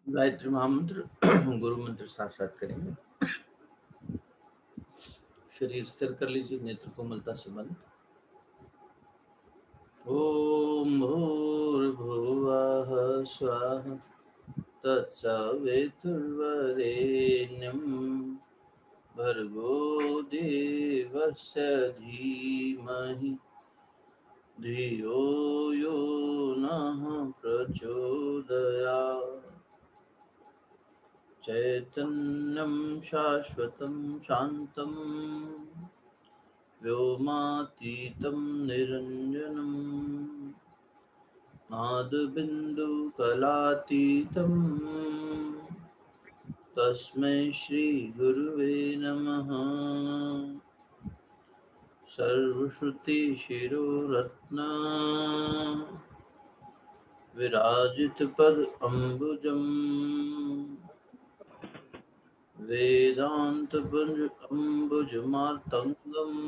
गायत्री महामंत्र गुरु मंत्र साथ साथ करेंगे। शरीर स्थिर कर लीजिए, नेत्र कोमलता से बंद। ओम भूर्भुवः स्वः तत्सवितुर्वरेण्यं भर्गो देवस्य धीमहि धियो यो नः प्रचोदयात्। चैतन्यं शाश्वतं शान्तं व्योमातीतं निरञ्जनं नादबिन्दुकलातीतं तस्मै श्रीगुरुवे नमः। सर्वश्रुतिशिरोरत्ना विराजितपदम्बुजम् वेदान्तपुञ्ज-अम्बुजमार्तङ्गम्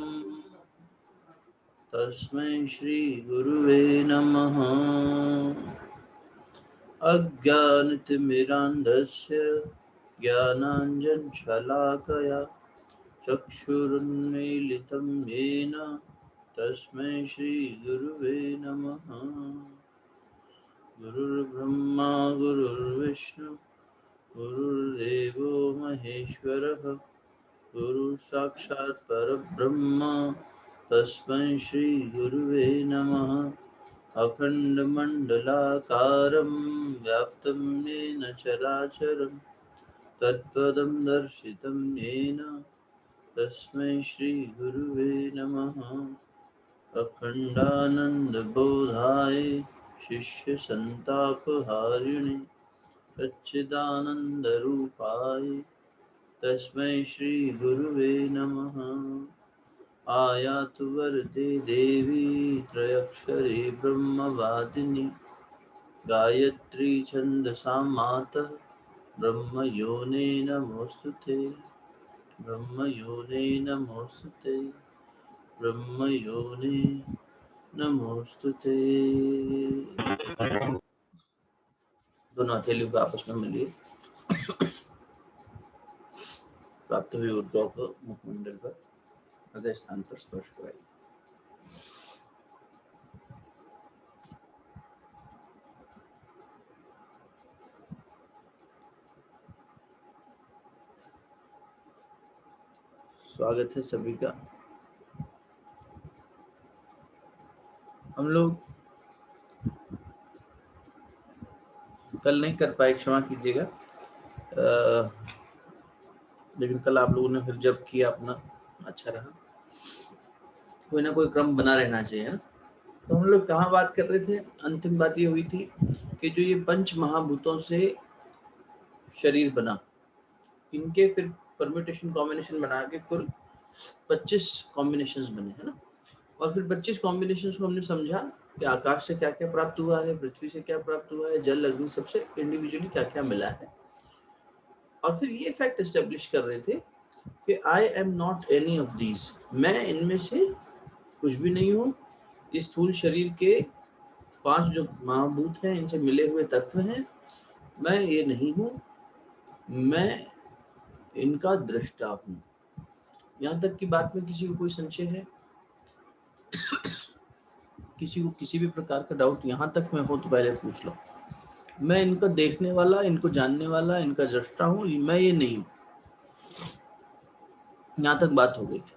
तस्मै श्रीगुरुवे नमः। अज्ञानतिमिरान्धस्य ज्ञानाञ्जनशलाकया चक्षुरुन्मीलितं येन तस्मै श्रीगुरुवे नमः। गुरुर्ब्रह्मा गुरुर्विष्णु गुरुर्देवो महेश्वरः गुरुसाक्षात् परब्रह्म तस्मै श्रीगुरुवे नमः। अखण्डमण्डलाकारं व्याप्तं येन चराचरं तत्पदं दर्शितं येन तस्मै श्रीगुरुवे नमः। अखण्डानन्दबोधाय शिष्यसन्तापहारिणे सच्चिदानन्दरूपाय तस्मै श्रीगुरुवे नमः। आयातु वरदे देवी त्रयक्षरे ब्रह्मवादिनी गायत्री छन्दसां मातः ब्रह्मयोने नमोऽस्तुते ब्रह्मयोने नमोऽस्तुते ब्रह्मयोने नमोऽस्तुते। दोनों हथेलियों को आपस में मिलिए। प्राप्त हुई ऊर्जा को मुखमंडल पर हृदय स्थान पर स्पर्श कराइए। स्वागत है सभी का। हम लोग कल नहीं कर पाए, क्षमा कीजिएगा, लेकिन कल आप लोगों ने फिर जब किया अपना अच्छा रहा। कोई ना कोई क्रम बना रहना चाहिए ना। तो हम लोग कहाँ बात कर रहे थे? अंतिम बात ये हुई थी कि जो ये पंच महाभूतों से शरीर बना, इनके फिर परम्यूटेशन कॉम्बिनेशन बना के कुल 25 कॉम्बिनेशंस बने, है ना। और फिर 25 कॉम्बिनेशंस को हमने समझा कि आकाश से क्या क्या प्राप्त हुआ है, पृथ्वी से क्या प्राप्त हुआ है, जल अग्नि सबसे इंडिविजुअली क्या क्या मिला है। और फिर ये फैक्ट एस्टेब्लिश कर रहे थे कि आई am not any of these, मैं इनमें से कुछ भी नहीं हूँ। इस स्थूल शरीर के 5 जो महाभूत हैं, इनसे मिले हुए तत्व हैं, मैं ये नहीं हूँ, मैं इनका दृष्टा हूँ। यहाँ तक की बात में किसी को कोई संशय है? किसी को किसी भी प्रकार का डाउट यहाँ तक में हो तो पहले पूछ लो। मैं इनका देखने वाला, इनको जानने वाला, इनका दृष्टा हूँ, मैं ये नहीं हूँ। यहाँ तक बात हो गई थी।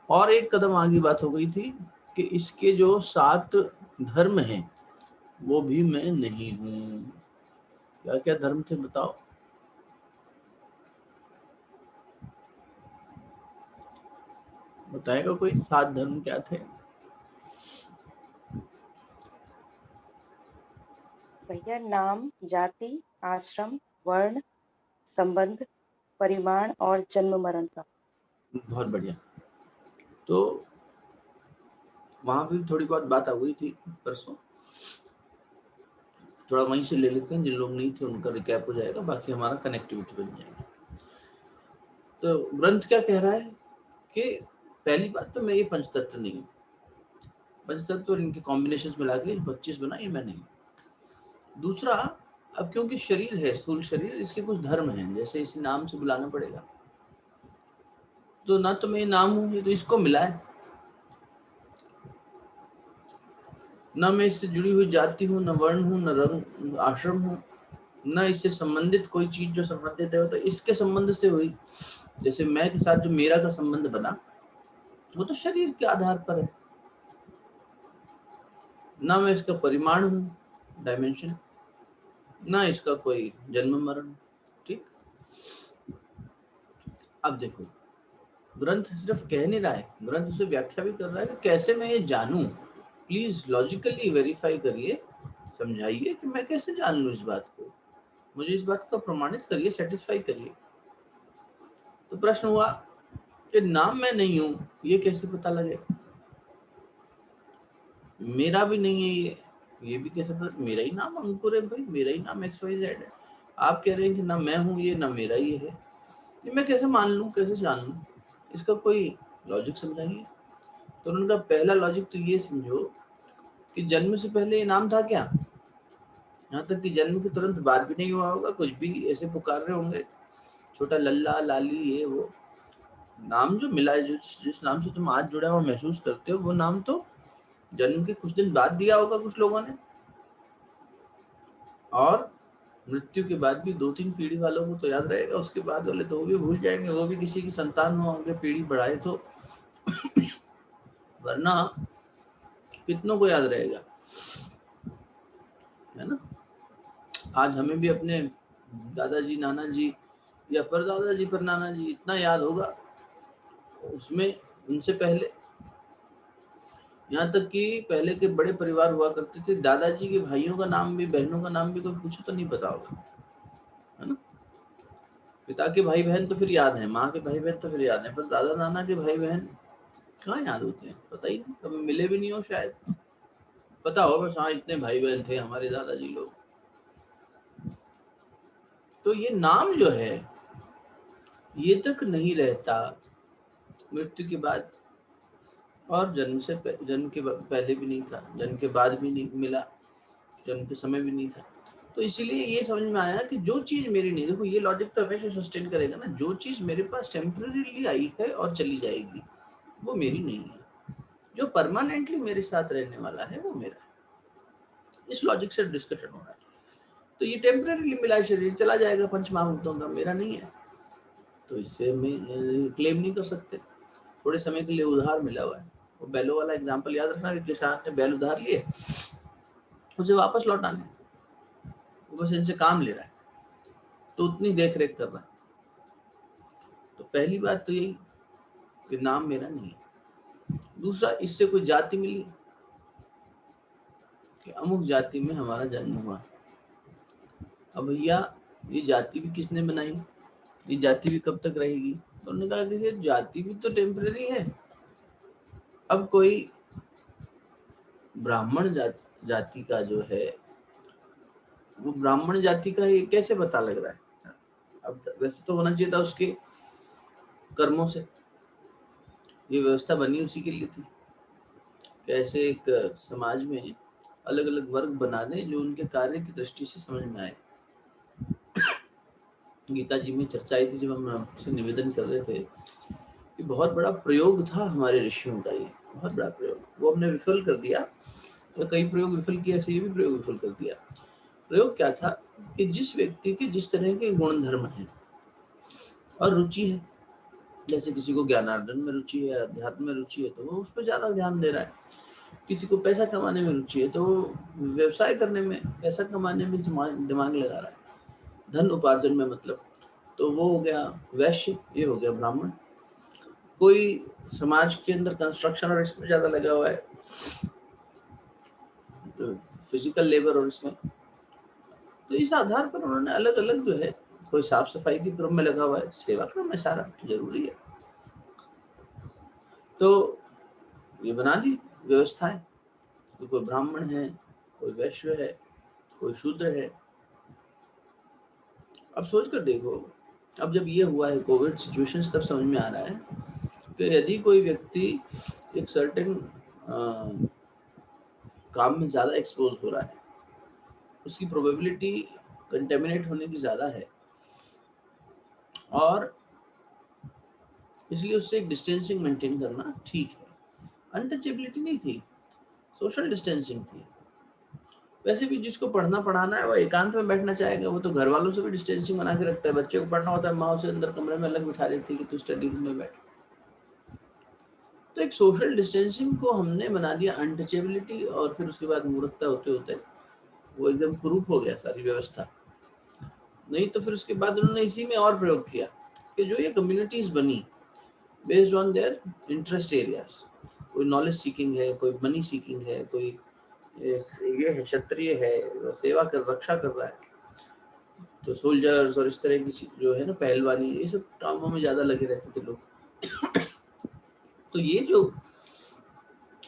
और एक कदम आगे बात हो गई थी कि इसके जो 7 धर्म हैं वो भी मैं नहीं हूँ। क्या क्या धर्म थे बताओ? बताएगा कोई? 7 धर्म क्या थे? भैया, नाम, जाति, आश्रम, वर्ण, संबंध, परिमाण और जन्म मरण का। बहुत बढ़िया। तो वहां भी थोड़ी बहुत बात आ गई थी परसों, थोड़ा वहीं से ले लेते हैं। जिन लोग नहीं थे उनका रिकैप हो जाएगा, बाकी हमारा कनेक्टिविटी बन जाएगी। तो ग्रंथ क्या कह रहा है कि पहली बात तो मैं ये पंचतत्व नहीं हूँ। पंचतत्व और इनके कॉम्बिनेशंस मिला के 25 बना, ये मैं नहीं। दूसरा, अब क्योंकि शरीर है, स्थूल शरीर, इसके कुछ धर्म हैं, जैसे इसे नाम से बुलाना पड़ेगा। तो ना तो मैं नाम हूँ, ये तो इसको मिला है, न मैं इससे जुड़ी हुई जाति हूँ, न वर्ण हूँ, न रंग आश्रम हूँ, न इससे संबंधित कोई चीज जो संबंधित है तो इसके संबंध से हुई। जैसे मैं के साथ जो मेरा का संबंध बना वो तो शरीर के आधार पर है। ना मैं इसका परिमाण हूँ, डायमेंशन, ना इसका कोई जन्म मरण। ठीक, अब देखो ग्रंथ सिर्फ कह नहीं रहा है, ग्रंथ उसे व्याख्या भी कर रहा है कि कैसे मैं ये जानूं। प्लीज लॉजिकली वेरीफाई करिए, समझाइए कि मैं कैसे जान लूं इस बात को, मुझे इस बात को प्रमाणित करिए, सेटिस्फाई करिए। तो प्रश्न हुआ कि नाम मैं नहीं हूं, ये कैसे पता लगे? मेरा भी नहीं है ये भी कैसे पता? मेरा ही नाम अंकुर है भाई, मेरा ही नाम XYZ है। आप कह रहे हैं कि ना मैं हूं ये, ना मेरा ये है, ये मैं कैसे मान लूं, कैसे जान लूं? इसका कोई लॉजिक समझाइए। तो उनका पहला लॉजिक तो ये समझो कि जन्म से पहले ये नाम था क्या? यहाँ तक कि जन्म के तुरंत बाद भी नहीं हुआ होगा, कुछ भी ऐसे पुकार रहे होंगे, छोटा लल्ला लाली ये वो। नाम जो मिला है, जिस नाम से तुम आज जुड़ा हुआ महसूस करते हो, वो नाम तो जन्म के कुछ दिन बाद दिया होगा कुछ लोगों ने, और मृत्यु के बाद भी 2-3 पीढ़ी वालों को तो याद रहेगा, उसके बाद वाले तो वो भी भूल जाएंगे, वो भी किसी की संतान हो, आगे पीढ़ी बढ़ाए तो वरना कितनों को याद रहेगा, है ना? आज हमें भी अपने दादाजी नाना जी या परदादा जी पर नाना जी इतना याद होगा, उसमें उनसे पहले, यहाँ तक कि पहले के बड़े परिवार हुआ करते थे, दादाजी के भाइयों का नाम भी, बहनों का नाम भी कोई पूछे तो नहीं पता होगा, है ना? पिता के भाई बहन तो फिर याद है, माँ के भाई बहन तो फिर याद है, पर दादा नाना के भाई बहन कहाँ याद होते हैं? पता ही नहीं, कभी मिले भी नहीं हो शायद। पता हो बस हाँ इतने भाई बहन थे हमारे दादाजी लोग। तो ये नाम जो है ये तक नहीं रहता मृत्यु के बाद, और जन्म के पहले भी नहीं था, जन्म के बाद भी नहीं मिला, जन्म के समय भी नहीं था। तो इसीलिए ये समझ में आया कि जो चीज मेरी नहीं, देखो ये लॉजिक तो हमेशा सस्टेन करेगा ना, जो चीज मेरे पास टेम्परेरीली आई है और चली जाएगी वो मेरी नहीं है, जो परमानेंटली मेरे साथ रहने वाला है वो मेरा है। इस लॉजिक से डिस्कशन हो रहा है। तो ये टेम्परेरीली मिला शरीर चला जाएगा, पंच महाभूतों का, मेरा नहीं है, तो इससे हम क्लेम नहीं कर सकते। थोड़े समय के लिए उधार मिला हुआ है, वो बैलों वाला एग्जाम्पल याद रखना कि किसान ने बैल उधार लिए, उसे वापस लौटाने, वो बस इनसे काम ले रहा है, तो उतनी देख रेख कर रहा है। तो पहली बात तो यही कि नाम मेरा नहीं है। दूसरा, इससे कोई जाति मिली कि अमुक जाति में हमारा जन्म हुआ। अब भैया ये जाति भी किसने बनाई, ये जाति भी कब तक रहेगी? तो उन्होंने कहा कि ये जाति भी तो टेम्परेरी है। अब कोई ब्राह्मण जाति का जो है, वो ब्राह्मण जाति का ये कैसे पता लग रहा है? अब वैसे तो होना चाहिए था उसके कर्मों से, ये व्यवस्था बनी उसी के लिए थी, कैसे एक समाज में अलग अलग वर्ग बना दें जो उनके कार्य की दृष्टि से समझ में आए। गीता जी में चर्चा आई थी जब हम आपसे निवेदन कर रहे थे कि बहुत बड़ा प्रयोग था हमारे ऋषियों का, ये बहुत बड़ा प्रयोग, वो हमने विफल कर दिया। तो कई प्रयोग विफल किया, ऐसे ये भी प्रयोग विफल कर दिया। प्रयोग क्या था कि जिस व्यक्ति के जिस तरह के गुण धर्म है और रुचि है, जैसे किसी को ज्ञानार्जन में रुचि है, अध्यात्म में रुचि है, तो वो उस पर ज्यादा ध्यान दे रहा है। किसी को पैसा कमाने में रुचि है तो व्यवसाय करने में, पैसा कमाने में दिमाग लगा रहा है, धन उपार्जन में मतलब, तो वो हो गया वैश्य, ये हो गया ब्राह्मण। कोई समाज के अंदर कंस्ट्रक्शन और इसमें ज्यादा लगा हुआ है, तो फिजिकल लेबर और इसमें, तो इस आधार पर उन्होंने अलग अलग जो है, कोई साफ सफाई के क्रम में लगा हुआ है, सेवा क्रम में सारा जरूरी है, तो ये बना दी व्यवस्थाएं कि कोई ब्राह्मण है, कोई वैश्य है, कोई शूद्र है। अब सोच कर देखो, अब जब ये हुआ है कोविड सिचुएशन, तब समझ में आ रहा है कि यदि कोई व्यक्ति एक सर्टेन काम में ज्यादा एक्सपोज हो रहा है, उसकी प्रोबेबिलिटी कंटेमिनेट होने की ज्यादा है, और इसलिए उससे एक डिस्टेंसिंग मेंटेन करना ठीक है। अनटचेबिलिटी नहीं थी, सोशल डिस्टेंसिंग थी। वैसे भी जिसको पढ़ना पढ़ाना है वो एकांत में बैठना चाहेगा, वो तो घर वालों से भी डिस्टेंसिंग बना के रखता है। बच्चे को पढ़ना होता है, माँ उसे अंदर कमरे में अलग बिठा देती है कि तू स्टडी रूम में बैठ। तो एक सोशल डिस्टेंसिंग को हमने बना दिया अनटचेबिलिटी, और फिर उसके बाद मूर्खता होते होते वो एकदम कुरूप हो गया सारी व्यवस्था। नहीं तो फिर उसके बाद उन्होंने इसी में और प्रयोग किया कि जो ये कम्युनिटीज बनी based on their interest areas, कोई नॉलेज सीकिंग है, कोई मनी सीकिंग है, कोई ये है क्षत्रिय है, सेवा कर रक्षा कर रहा है, तो सोल्जर्स और इस तरह की जो है ना पहलवानी, ये सब कामों में ज्यादा लगे रहते थे लोग। तो ये जो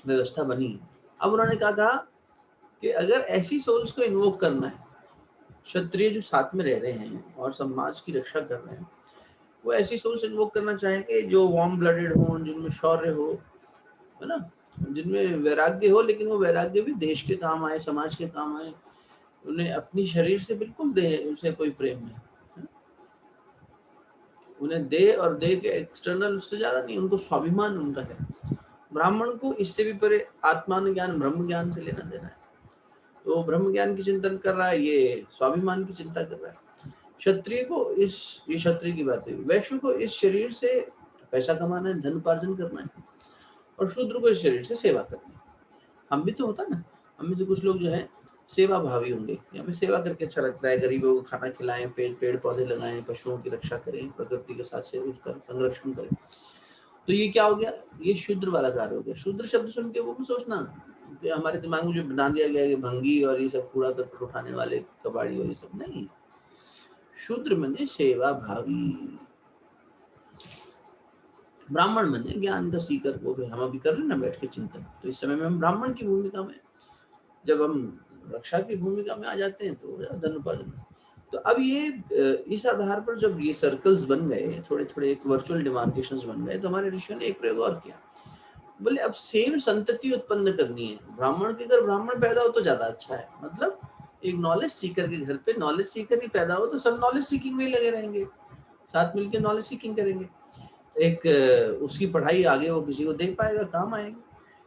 व्यवस्था बनी, अब उन्होंने कहा कि अगर ऐसी सोल्स को इन्वोक करना है, क्षत्रिय जो साथ में रह रहे हैं और समाज की रक्षा कर रहे हैं, वो ऐसी सोल्स इन्वोक करना चाहेंगे जो वार्म ब्लडेड हो, जिनमें शौर्य हो, है ना, जिनमें वैराग्य हो, लेकिन वो वैराग्य भी देश के काम आए, समाज के काम आए। उन्हें अपनी शरीर से बिल्कुल देह उनसे कोई प्रेम नहीं, उन्हें देह और देह के एक्सटर्नल उससे ज्यादा नहीं, उनको स्वाभिमान उनका है। ब्राह्मण को इससे भी परे आत्मान ज्ञान ब्रह्म ज्ञान से लेना देना है, तो ब्रह्म ज्ञान की चिंतन कर रहा है, ये स्वाभिमान की चिंता कर रहा है। क्षत्रिय को इस, ये क्षत्रिय की बात है, वैश्य को इस शरीर से पैसा कमाना है, धन उपार्जन करना है, और शूद्र को इस शरीर से सेवा करनी है। हम भी तो होता ना, हम में से कुछ लोग जो है सेवा भावी होंगे, हमें सेवा करके अच्छा लगता है, गरीबों को खाना खिलाएं, पेड़ पौधे लगाएं, पशुओं की रक्षा करें, प्रकृति के साथ से उसका संरक्षण करें। तो ये क्या हो गया, ये शूद्र वाला कार्य हो गया। शूद्र शब्द सुन के वो भी सोचना कि हमारे दिमाग में जो बना दिया गया है कि भंगी और ये सब कूड़ा करकट उठाने वाले कबाड़ी और ये सब नहीं, शूद्र मने सेवा भावी, ब्राह्मण मने ज्ञान का सीकर। वो हम अभी कर रहे हैं ना बैठ के चिंतन, तो इस समय में हम ब्राह्मण की भूमिका में, जब हम रक्षा की भूमिका में आ जाते हैं तो धन उपार्जन। तो अब ये इस आधार पर जब ये सर्कल्स बन गए, थोड़े थोड़े एक वर्चुअल डिमार्केशंस बन गए, तो हमारे ऋषियों ने एक प्रयोग और किया। बोले अब सेम संतति उत्पन्न करनी है, ब्राह्मण के घर ब्राह्मण पैदा हो तो ज्यादा अच्छा है। मतलब एक नॉलेज सीकर के घर पे नॉलेज सीकर ही पैदा हो तो सब नॉलेज सीकिंग में ही लगे रहेंगे, साथ मिलकर नॉलेज सीकिंग करेंगे। एक उसकी पढ़ाई आगे वो किसी को दे पाएगा, काम आएगी।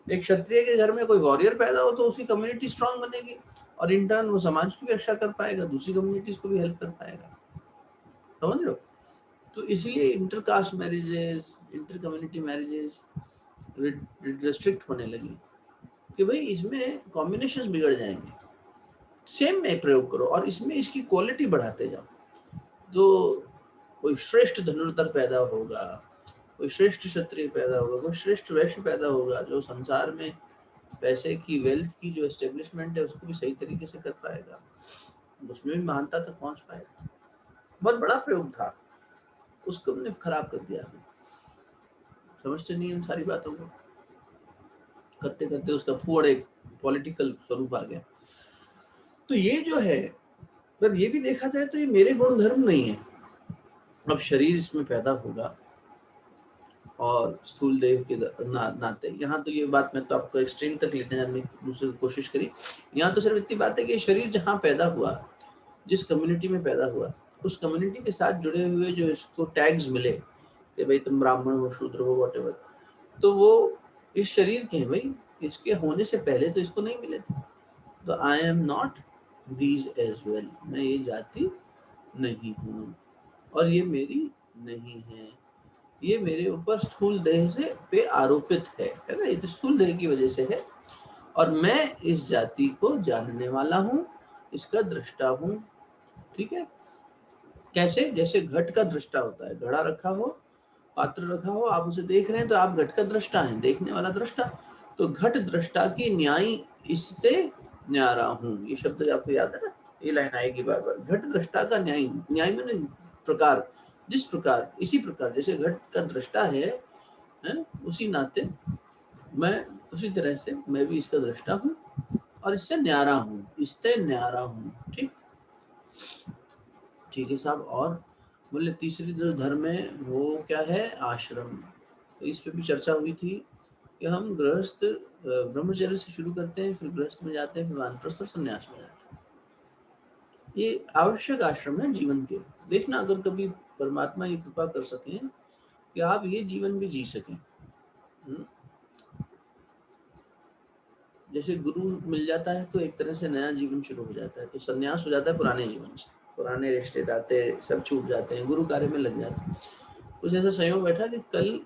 एक क्षत्रिय के घर में कोई वॉरियर पैदा हो तो उसकी कम्युनिटी स्ट्रांग बनेगी, और इंटर्न वो समाज की भी रक्षा कर पाएगा, दूसरी कम्युनिटीज को भी हेल्प कर पाएगा। समझ लो। तो इसलिए intercaste marriages, inter community marriages restrict होने लगी कि भाई इसमें कॉम्बिनेशंस बिगड़ जाएंगे। सेम में प्रयोग करो और इसमें इसकी क्वालिटी बढ़ाते जाओ, तो कोई श्रेष्ठ धनुर्धर पैदा होगा, कोई श्रेष्ठ क्षत्रिय पैदा होगा, कोई श्रेष्ठ वैश्य पैदा होगा, जो संसार में पैसे की, वेल्थ की जो एस्टेब्लिशमेंट है उसको भी सही तरीके से कर पाएगा, उसमें भी महानता तक पहुंच पाएगा। बहुत बड़ा प्रयोग था, उसको हमने खराब कर दिया। समझते नहीं उन सारी बातों को, करते करते उसका फूड एक पॉलिटिकल स्वरूप आ गया। तो ये जो है, पर ये भी देखा जाए तो ये मेरे गुण धर्म नहीं है। अब शरीर इसमें पैदा होगा और स्थूल देह के नाते, यहाँ तो ये बात मैं तो आपको एक्सट्रीम तक लेने जाने की कोशिश करी। यहाँ तो सिर्फ इतनी बात है कि शरीर जहाँ पैदा हुआ, जिस कम्युनिटी में पैदा हुआ, उस कम्युनिटी के साथ जुड़े हुए जो इसको टैग्स मिले कि भाई तुम ब्राह्मण हो, शूद्र हो, व्हाटएवर, तो वो इस शरीर के हैं भाई, इसके होने से पहले तो इसको नहीं मिले थे। तो I am not these as well, मैं ये जाति नहीं हूँ और ये मेरी नहीं है, ये मेरे ऊपर स्थूल देह से पे आरोपित है ना, ये तो स्थूल देह की वजह से है, और मैं इस जाति को जानने वाला हूँ, इसका दृष्टा हूँ। ठीक है, कैसे? जैसे घट का दृष्टा होता है, घड़ा रखा हो, पात्र रखा हो, आप उसे देख रहे हैं तो आप घट का दृष्टा हैं, देखने वाला दृष्टा। तो घट दृष्टा की न्याय इससे न्यारा हूँ, ये शब्द आपको याद है ना, ये लाइन आएगी बार बार। घट दृष्टा का न्याय, न्याय मैंने प्रकार, जिस प्रकार, इसी प्रकार जैसे घट का दृष्टा है, उसी नाते मैं, उसी तरह से मैं भी इसका दृष्टा हूँ और इससे न्यारा हूँ, इससे न्यारा हूँ। ठीक, ठीक है साहब। और बोले तीसरी जो धर्म है वो क्या है? आश्रम। तो इस पे भी चर्चा हुई थी कि हम गृहस्थ ब्रह्मचर्य से शुरू करते हैं, फिर गृहस्थ में जाते हैं, फिर वानप्रस्थ और संन्यास में जाते हैं। ये आवश्यक आश्रम है जीवन के। देखना अगर कभी परमात्मा ये कृपा कर सकें कि आप ये जीवन भी जी सकें। जैसे गुरु मिल जाता है तो एक तरह से नया जीवन शुरू हो जाता है, तो संन्यास हो जाता है पुराने जीवन से, पुराने रिश्ते नाते सब छूट जाते हैं, गुरु कार्य में लग जाते हैं। कुछ ऐसा संयोग बैठा कि कल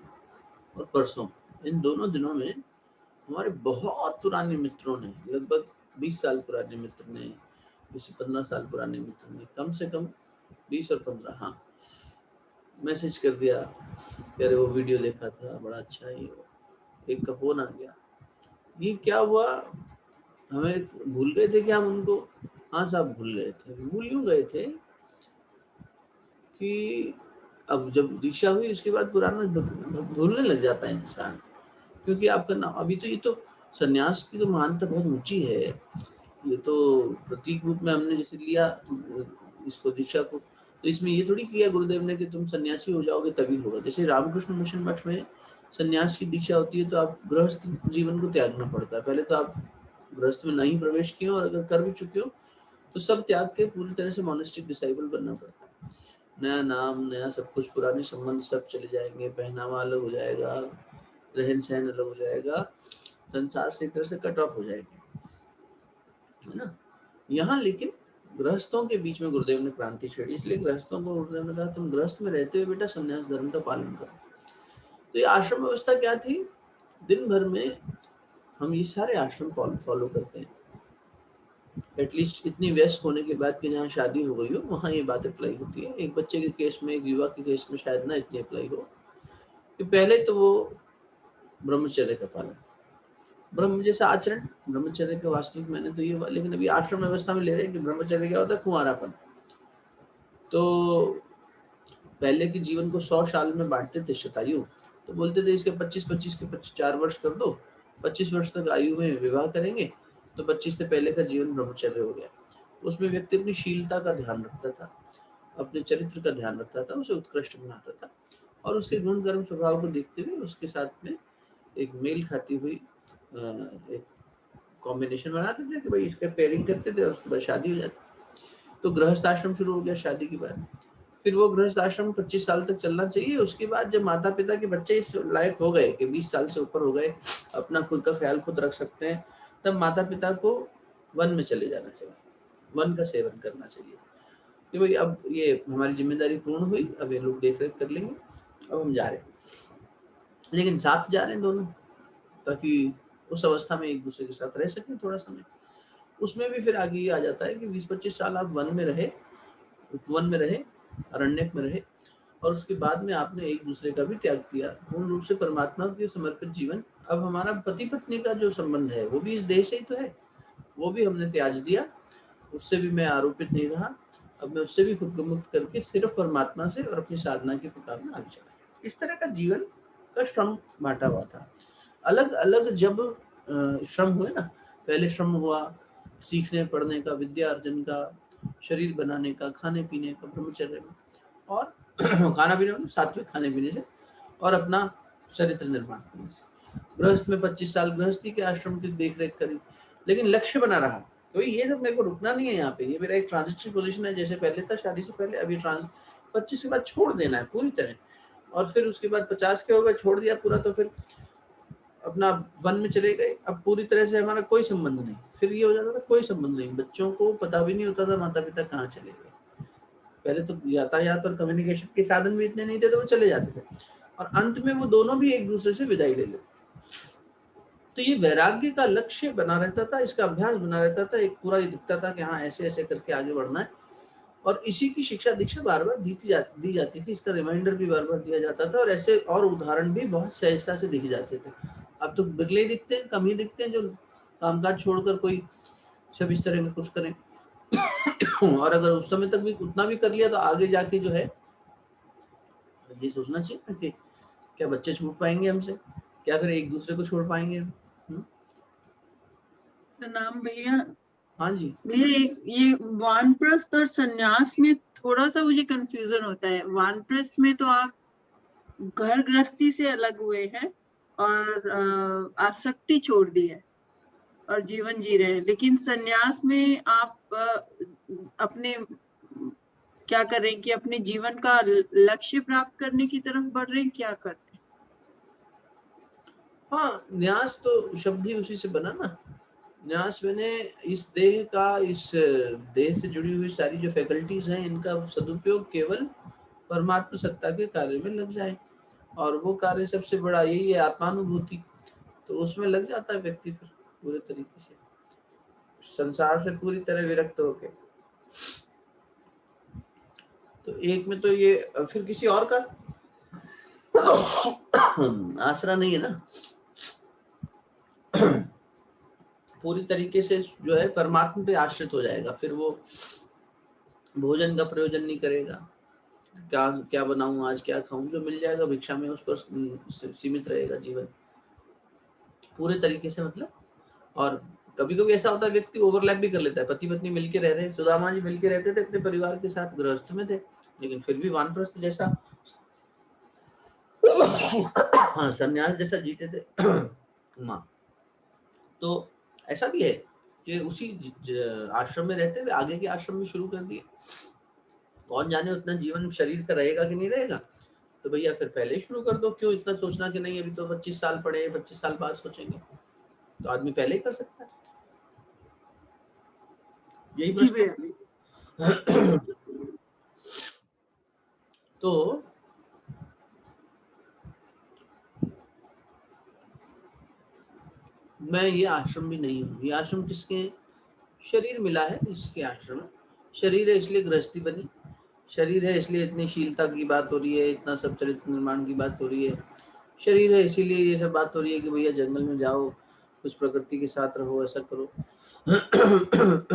और परसों इन दोनों दिनों में हमारे बहुत पुराने मित्रों ने, लगभग 20 साल पुराने मित्र ने, 15 साल पुराने मित्र ने, कम से कम 20 और 15, हाँ, मैसेज कर दिया कि अरे वो वीडियो देखा था बड़ा अच्छा है, एक का फोन आ गया, ये क्या हुआ, हमें भूल गए थे क्या हम उनको? हाँ साहब भूल गए थे। भूल यूं गए थे कि अब जब दीक्षा हुई उसके बाद पुराना भूलने लग जाता है इंसान, क्योंकि आपका नाम अभी तो, ये तो सन्यास की तो महानता बहुत ऊंची है। ये तो प्रतीक रूप में हमने जैसे लिया इसको दीक्षा को, तो इसमें ये थोड़ी किया गुरुदेव ने कि तुम सन्यासी हो जाओगे तभी होगा। जैसे रामकृष्ण मिशन मठ में सन्यास की दीक्षा होती है तो आप गृहस्थ जीवन को त्यागना पड़ता है। पहले तो आप गृहस्थ में नहीं प्रवेश किए और अगर कर भी चुके हो तो सब त्याग के पूरी तरह से मोनेस्टिक डिसाइबल बनना पड़ता है। नया नाम, नया सब कुछ, पुराने संबंध सब चले जाएंगे, पहनावा अलग हो जाएगा, रहन सहन अलग हो जाएगा, संसार से एक तरह से कट ऑफ हो जाएंगे, है ना। यहाँ लेकिन गृहस्थों के बीच में गुरुदेव ने क्रांति छेड़ी, इसलिए गृहस्थों को गुरुदेव ने कहा तुम गृहस्थ में रहते हुए बेटा संन्यास धर्म का पालन करो। तो ये आश्रम व्यवस्था क्या थी, दिन भर में हम ये सारे आश्रम फॉलो करते हैं। एटलीस्ट इतनी व्यस्त होने के बाद कि जहाँ शादी हो गई हो वहाँ ये बात अप्लाई होती है। एक बच्चे के केस में, एक युवा के केस में शायद ना इतनी अप्लाई हो कि पहले तो वो ब्रह्मचर्य का पालन, ब्रह्म जैसा आचरण, ब्रह्मचर्य का वास्तविक मैंने तो ये, लेकिन अभी आश्रम व्यवस्था में ले रहे हैं कि ब्रह्मचर्य क्या होता है, कुंवारापन। तो पहले के जीवन को 100 साल में बांटते थे शतायु, तो बोलते थे इसके 25-25 के 4 वर्ष कर दो, 25 वर्ष तक आयु में विवाह करेंगे तो 25 से पहले का जीवन ब्रह्मचर्य हो गया। उसमें व्यक्ति अपनी शीलता का ध्यान रखता था, अपने चरित्र का ध्यान रखता था, उसे उत्कृष्ट बनाता था और उसके गुण कर्म स्वभाव को देखते हुए उसके साथ में एक मेल खाती हुई एक कॉम्बिनेशन बनाते थे कि भाई इसका पेयरिंग करते थे और उसके बाद शादी हो जाती। तो गृहस्थ आश्रम शुरू हो गया शादी के बाद। फिर वो गृहस्थ आश्रम 25 साल तक चलना चाहिए। उसके बाद जब माता पिता के बच्चे इस लायक हो गए कि 20 साल से ऊपर हो गए, अपना खुद का ख्याल खुद रख सकते हैं, तब माता पिता को वन में चले जाना चाहिए, वन का सेवन करना चाहिए कि भाई अब ये हमारी जिम्मेदारी पूर्ण हुई, अब ये लोग देख रेख कर लेंगे, अब हम जा रहे हैं। लेकिन साथ जा रहे हैं दोनों, ताकि उस अवस्था में एक दूसरे के साथ रह सकें थोड़ा समय। उसमें भी फिर आगे ये आ जाता है कि 20-25 साल आप वन में रहे, उपवन में रहे, अरण्यक में रहे, और उसके बाद में आपने एक दूसरे का भी त्याग किया, पूर्ण रूप से परमात्मा के समर्पित जीवन। अब हमारा पति पत्नी का जो संबंध है वो भी इस देह से ही तो है, वो भी हमने त्याज दिया, उससे भी मैं आरोपित नहीं रहा, अब मैं उससे भी खुद को मुक्त करके सिर्फ परमात्मा से और अपनी साधना के प्रकार में आगे चला। इस तरह का जीवन का श्रम बांटा हुआ था। अलग अलग जब श्रम हुए ना, पहले श्रम हुआ सीखने पढ़ने का, विद्या अर्जन का, शरीर बनाने का, खाने पीने का, ब्रह्मचर्य में, और खाना पीने में सात्विक खाने पीने से, और अपना चरित्र निर्माण करने से। गृहस्थ में 25 साल गृहस्थी के आश्रम की देख रेख करी, लेकिन लक्ष्य बना रहा, तो ये सब मेरे को रुकना नहीं है यहाँ पे, ये मेरा एक ट्रांजिटरी पोजीशन है, जैसे पहले था शादी से पहले, अभी 25 के बाद छोड़ देना है पूरी तरह, और फिर उसके बाद 50 के हो गए, छोड़ दिया पूरा, तो फिर अपना वन में चले गए। अब पूरी तरह से हमारा कोई संबंध नहीं, फिर ये हो जाता था कोई संबंध नहीं, बच्चों को पता भी नहीं होता था माता पिता कहाँ चले गए। पहले तो यातायात और कम्युनिकेशन के साधन भी इतने नहीं थे तो वो चले जाते थे, और अंत में वो दोनों भी एक दूसरे से विदाई ले लेते। तो ये वैराग्य का लक्ष्य बना रहता था, इसका अभ्यास बना रहता था, एक पूरा ये दिखता था कि हाँ ऐसे ऐसे करके आगे बढ़ना है, और इसी की शिक्षा दीक्षा बार बार दी जाती थी, इसका रिमाइंडर भी बार बार दिया जाता था, और ऐसे और उदाहरण भी बहुत सहजता से दिख जाते थे। अब तो बिरले दिखते हैं, कम ही दिखते हैं जो कामकाज छोड़कर कोई सब इस तरह का कुछ करें। और अगर उस समय तक भी उतना भी कर लिया तो आगे जाके जो है ये सोचना चाहिए ना कि क्या बच्चे छूट पाएंगे हमसे, क्या फिर एक दूसरे को छोड़ पाएंगे। नाम भैया, हाँ जी, ये वानप्रस्थ और संन्यास में थोड़ा सा मुझे कंफ्यूजन होता है। वानप्रस्थ में तो आप घर गृहस्थी से अलग हुए हैं और आसक्ति छोड़ दी है और जीवन जी रहे हैं, लेकिन संन्यास में आप अपने क्या कर रहे हैं कि अपने जीवन का लक्ष्य प्राप्त करने की तरफ बढ़ रहे हैं, क्या कर रहे हैं? हाँ, न्यास तो शब्द ही उसी से बना ना। न्यास मैंने इस देह का, इस देह से जुड़ी हुई सारी जो फैकल्टीज हैं, इनका सदुपयोग केवल परमात्मा सत्ता के कार्य में लग जाए, और वो कार्य सबसे बड़ा यही है आत्मानुभूति। तो उसमें लग जाता है व्यक्ति फिर पूरे तरीके से, संसार से पूरी तरह विरक्त होके। तो एक में तो ये, फिर किसी और का आसरा नहीं है ना, पूरी तरीके से जो है परमात्मा पे आश्रित हो जाएगा। फिर वो भोजन का प्रयोजन नहीं करेगा, क्या क्या बनाऊं आज, क्या खाऊं, जो मिल जाएगा भिक्षा में उस पर सीमित रहेगा जीवन पूरे तरीके से, मतलब। और कभी कभी ऐसा होता है व्यक्ति ओवरलैप भी कर लेता है, पति पत्नी मिलके रह रहे हैं, सुदामा जी मिलके रहते थे अपने परिवार के साथ, गृहस्थ में थे, लेकिन फिर भी वानप्रस्थ जैसा संन्यास जैसा जीते थे। माँ तो ऐसा भी है कि उसी आश्रम में रहते हुए आगे के आश्रम में शुरू कर दिए। कौन जाने उतना जीवन शरीर का रहेगा कि नहीं रहेगा, तो भैया फिर पहले ही शुरू कर दो। क्यों इतना सोचना कि नहीं अभी तो 25 साल पड़े, 25 साल बाद सोचेंगे, तो आदमी पहले ही कर सकता है। यही जी प्रश्न। भैया। तो मैं ये आश्रम भी नहीं हूँ। ये आश्रम किसके? शरीर मिला है इसके आश्रम में, शरीर है इसलिए गृहस्थी बनी, शरीर है इसलिए इतनी शीलता की बात हो रही है, इतना सब चरित्र निर्माण की बात हो रही है, शरीर है इसीलिए ये सब बात हो रही है कि भैया जंगल में जाओ, कुछ प्रकृति के साथ रहो, ऐसा करो।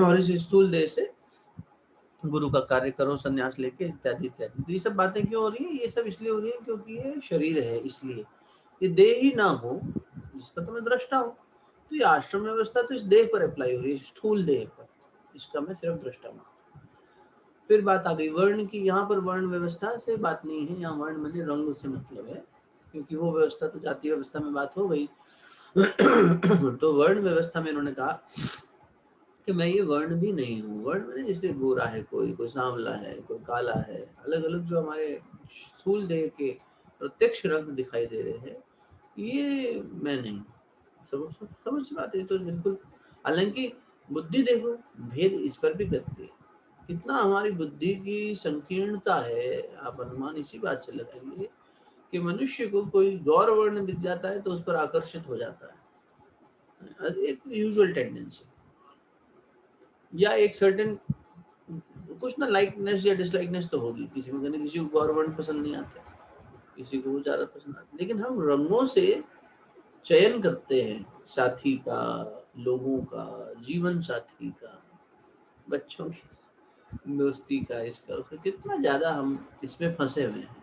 और इस स्थूल देह से गुरु का कार्य करो, संन्यास लेके, इत्यादि इत्यादि। तो ये सब बातें क्यों हो रही है? ये सब इसलिए हो रही है क्योंकि ये शरीर है, इसलिए। ये देह ही ना हो जिसका तुम्हें दृष्टा हो, तो ये आश्रम व्यवस्था तो इस देह पर अप्लाई हो रही है, स्थूल देह पर, इसका मैं सिर्फ दृष्टा मानता। फिर बात आ गई वर्ण की। यहाँ पर वर्ण व्यवस्था से बात नहीं है, यहाँ वर्ण मतलब रंग से मतलब है, क्योंकि वो व्यवस्था तो जाति व्यवस्था में बात हो गई। तो वर्ण व्यवस्था में इन्होंने कहा कि मैं ये वर्ण भी नहीं हूँ। वर्ण में जैसे गोरा है, कोई सांवला है, कोई काला है, अलग अलग जो हमारे स्थूल देह के प्रत्यक्ष रंग दिखाई दे रहे हैं, ये मैं नहीं। समझ बात है तो बिल्कुल। हालांकि बुद्धि देखो भेद इस पर भी करती है, कितना हमारी बुद्धि की संकीर्णता है। आप अनुमान इसी बात से लगाएंगे कि मनुष्य को कोई गौर वर्ण दिख जाता है तो उस पर आकर्षित हो जाता है, एक यूजुअल टेंडेंसी, या एक सर्टेन कुछ ना लाइकनेस या डिसलाइकनेस तो होगी किसी में। किसी को गौर वर्ण पसंद नहीं आता, किसी को ज्यादा पसंद आता, लेकिन हम रंगों से चयन करते हैं साथी का, लोगों का, जीवन साथी का, बच्चों की दोस्ती का, इसका उसका, कितना ज्यादा हम इसमें फंसे हुए हैं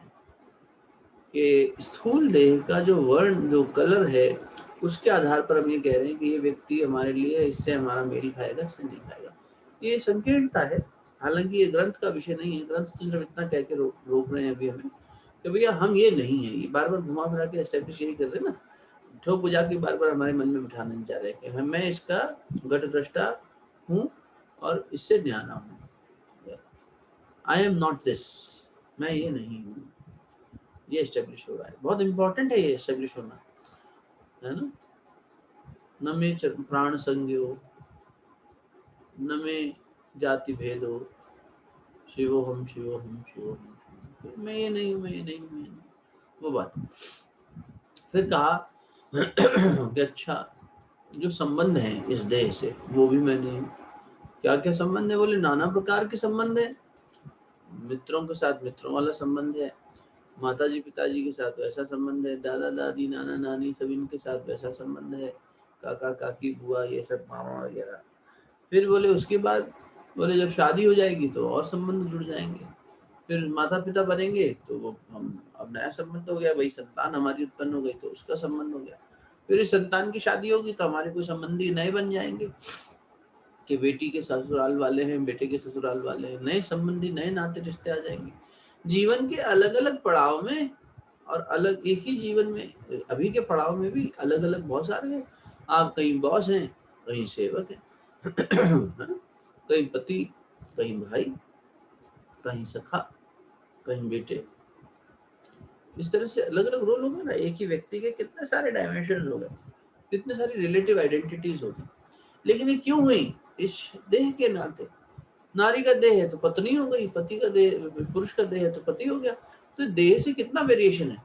कि स्थूल देह का जो वर्ण, जो कलर है, उसके आधार पर हम ये कह रहे हैं कि ये व्यक्ति हमारे लिए, इससे हमारा मेल खाएगा, इससे नहीं खाएगा। ये संकीर्णता है। हालांकि ये ग्रंथ का विषय नहीं है, ग्रंथ तो सिर्फ इतना कह के रोक रहे हैं अभी हमें कि भैया हम ये नहीं है। ये बार बार घुमा फिरा के एस्टेब्लिश यही कर रहे हैं ना, ठोक बुझा के बार बार हमारे मन में बिठाना नहीं चाह रहे कि मैं इसका घट दृष्टा हूँ और इससे न्यारा हूँ। आई एम नॉट दिस, मैं ये नहीं हूँ। ये एस्टेब्लिश हो रहा है, बहुत इंपॉर्टेंट है ये एस्टेब्लिश होना, है ना। न में प्राण संज्ञो, न में जाति भेदो, शिवोहम शिवोहम शिवोहम। मैं ये नहीं हूँ, मैं ये नहीं हूँ, मैं नहीं, वो बात। फिर कहा कि अच्छा जो संबंध है इस देह से वो भी मैं नहीं हूँ। क्या क्या संबंध है? बोले नाना प्रकार के संबंध है। मित्रों के साथ मित्रों वाला संबंध है, माता जी पिताजी के साथ वैसा संबंध है, दादा दादी नाना नानी सब इनके साथ वैसा संबंध है, काका काकी बुआ ये सब मामा वगैरह। फिर बोले उसके बाद बोले जब शादी हो जाएगी तो और संबंध जुड़ जाएंगे, फिर माता पिता बनेंगे तो वो हम अब नया संबंध हो गया, वही संतान हमारी उत्पन्न हो गई तो उसका संबंध हो गया। फिर इस संतान की शादी होगी तो हमारे कोई संबंधी नए बन जाएंगे कि बेटी के ससुराल वाले हैं, बेटे के ससुराल वाले हैं, नए संबंधी, नए नाते रिश्ते आ जाएंगे। जीवन के अलग अलग पड़ाव में, और अलग एक ही जीवन में अभी के पड़ाव में भी अलग अलग बहुत सारे हैं। आप कहीं बॉस हैं, कहीं सेवक हैं, कहीं पति, कहीं भाई, कहीं सखा, कहीं बेटे। इस तरह से अलग अलग रोल हो गए ना, एक ही व्यक्ति के कितने सारे डायमेंशन हो गए, कितने सारी रिलेटिव आइडेंटिटीज हो गई। लेकिन ये क्यों हुई? इस देह के नाते। नारी का देह है तो पत्नी हो गई, पति का देह, पुरुष का देह है तो पति हो गया। तो देह से कितना वेरिएशन है।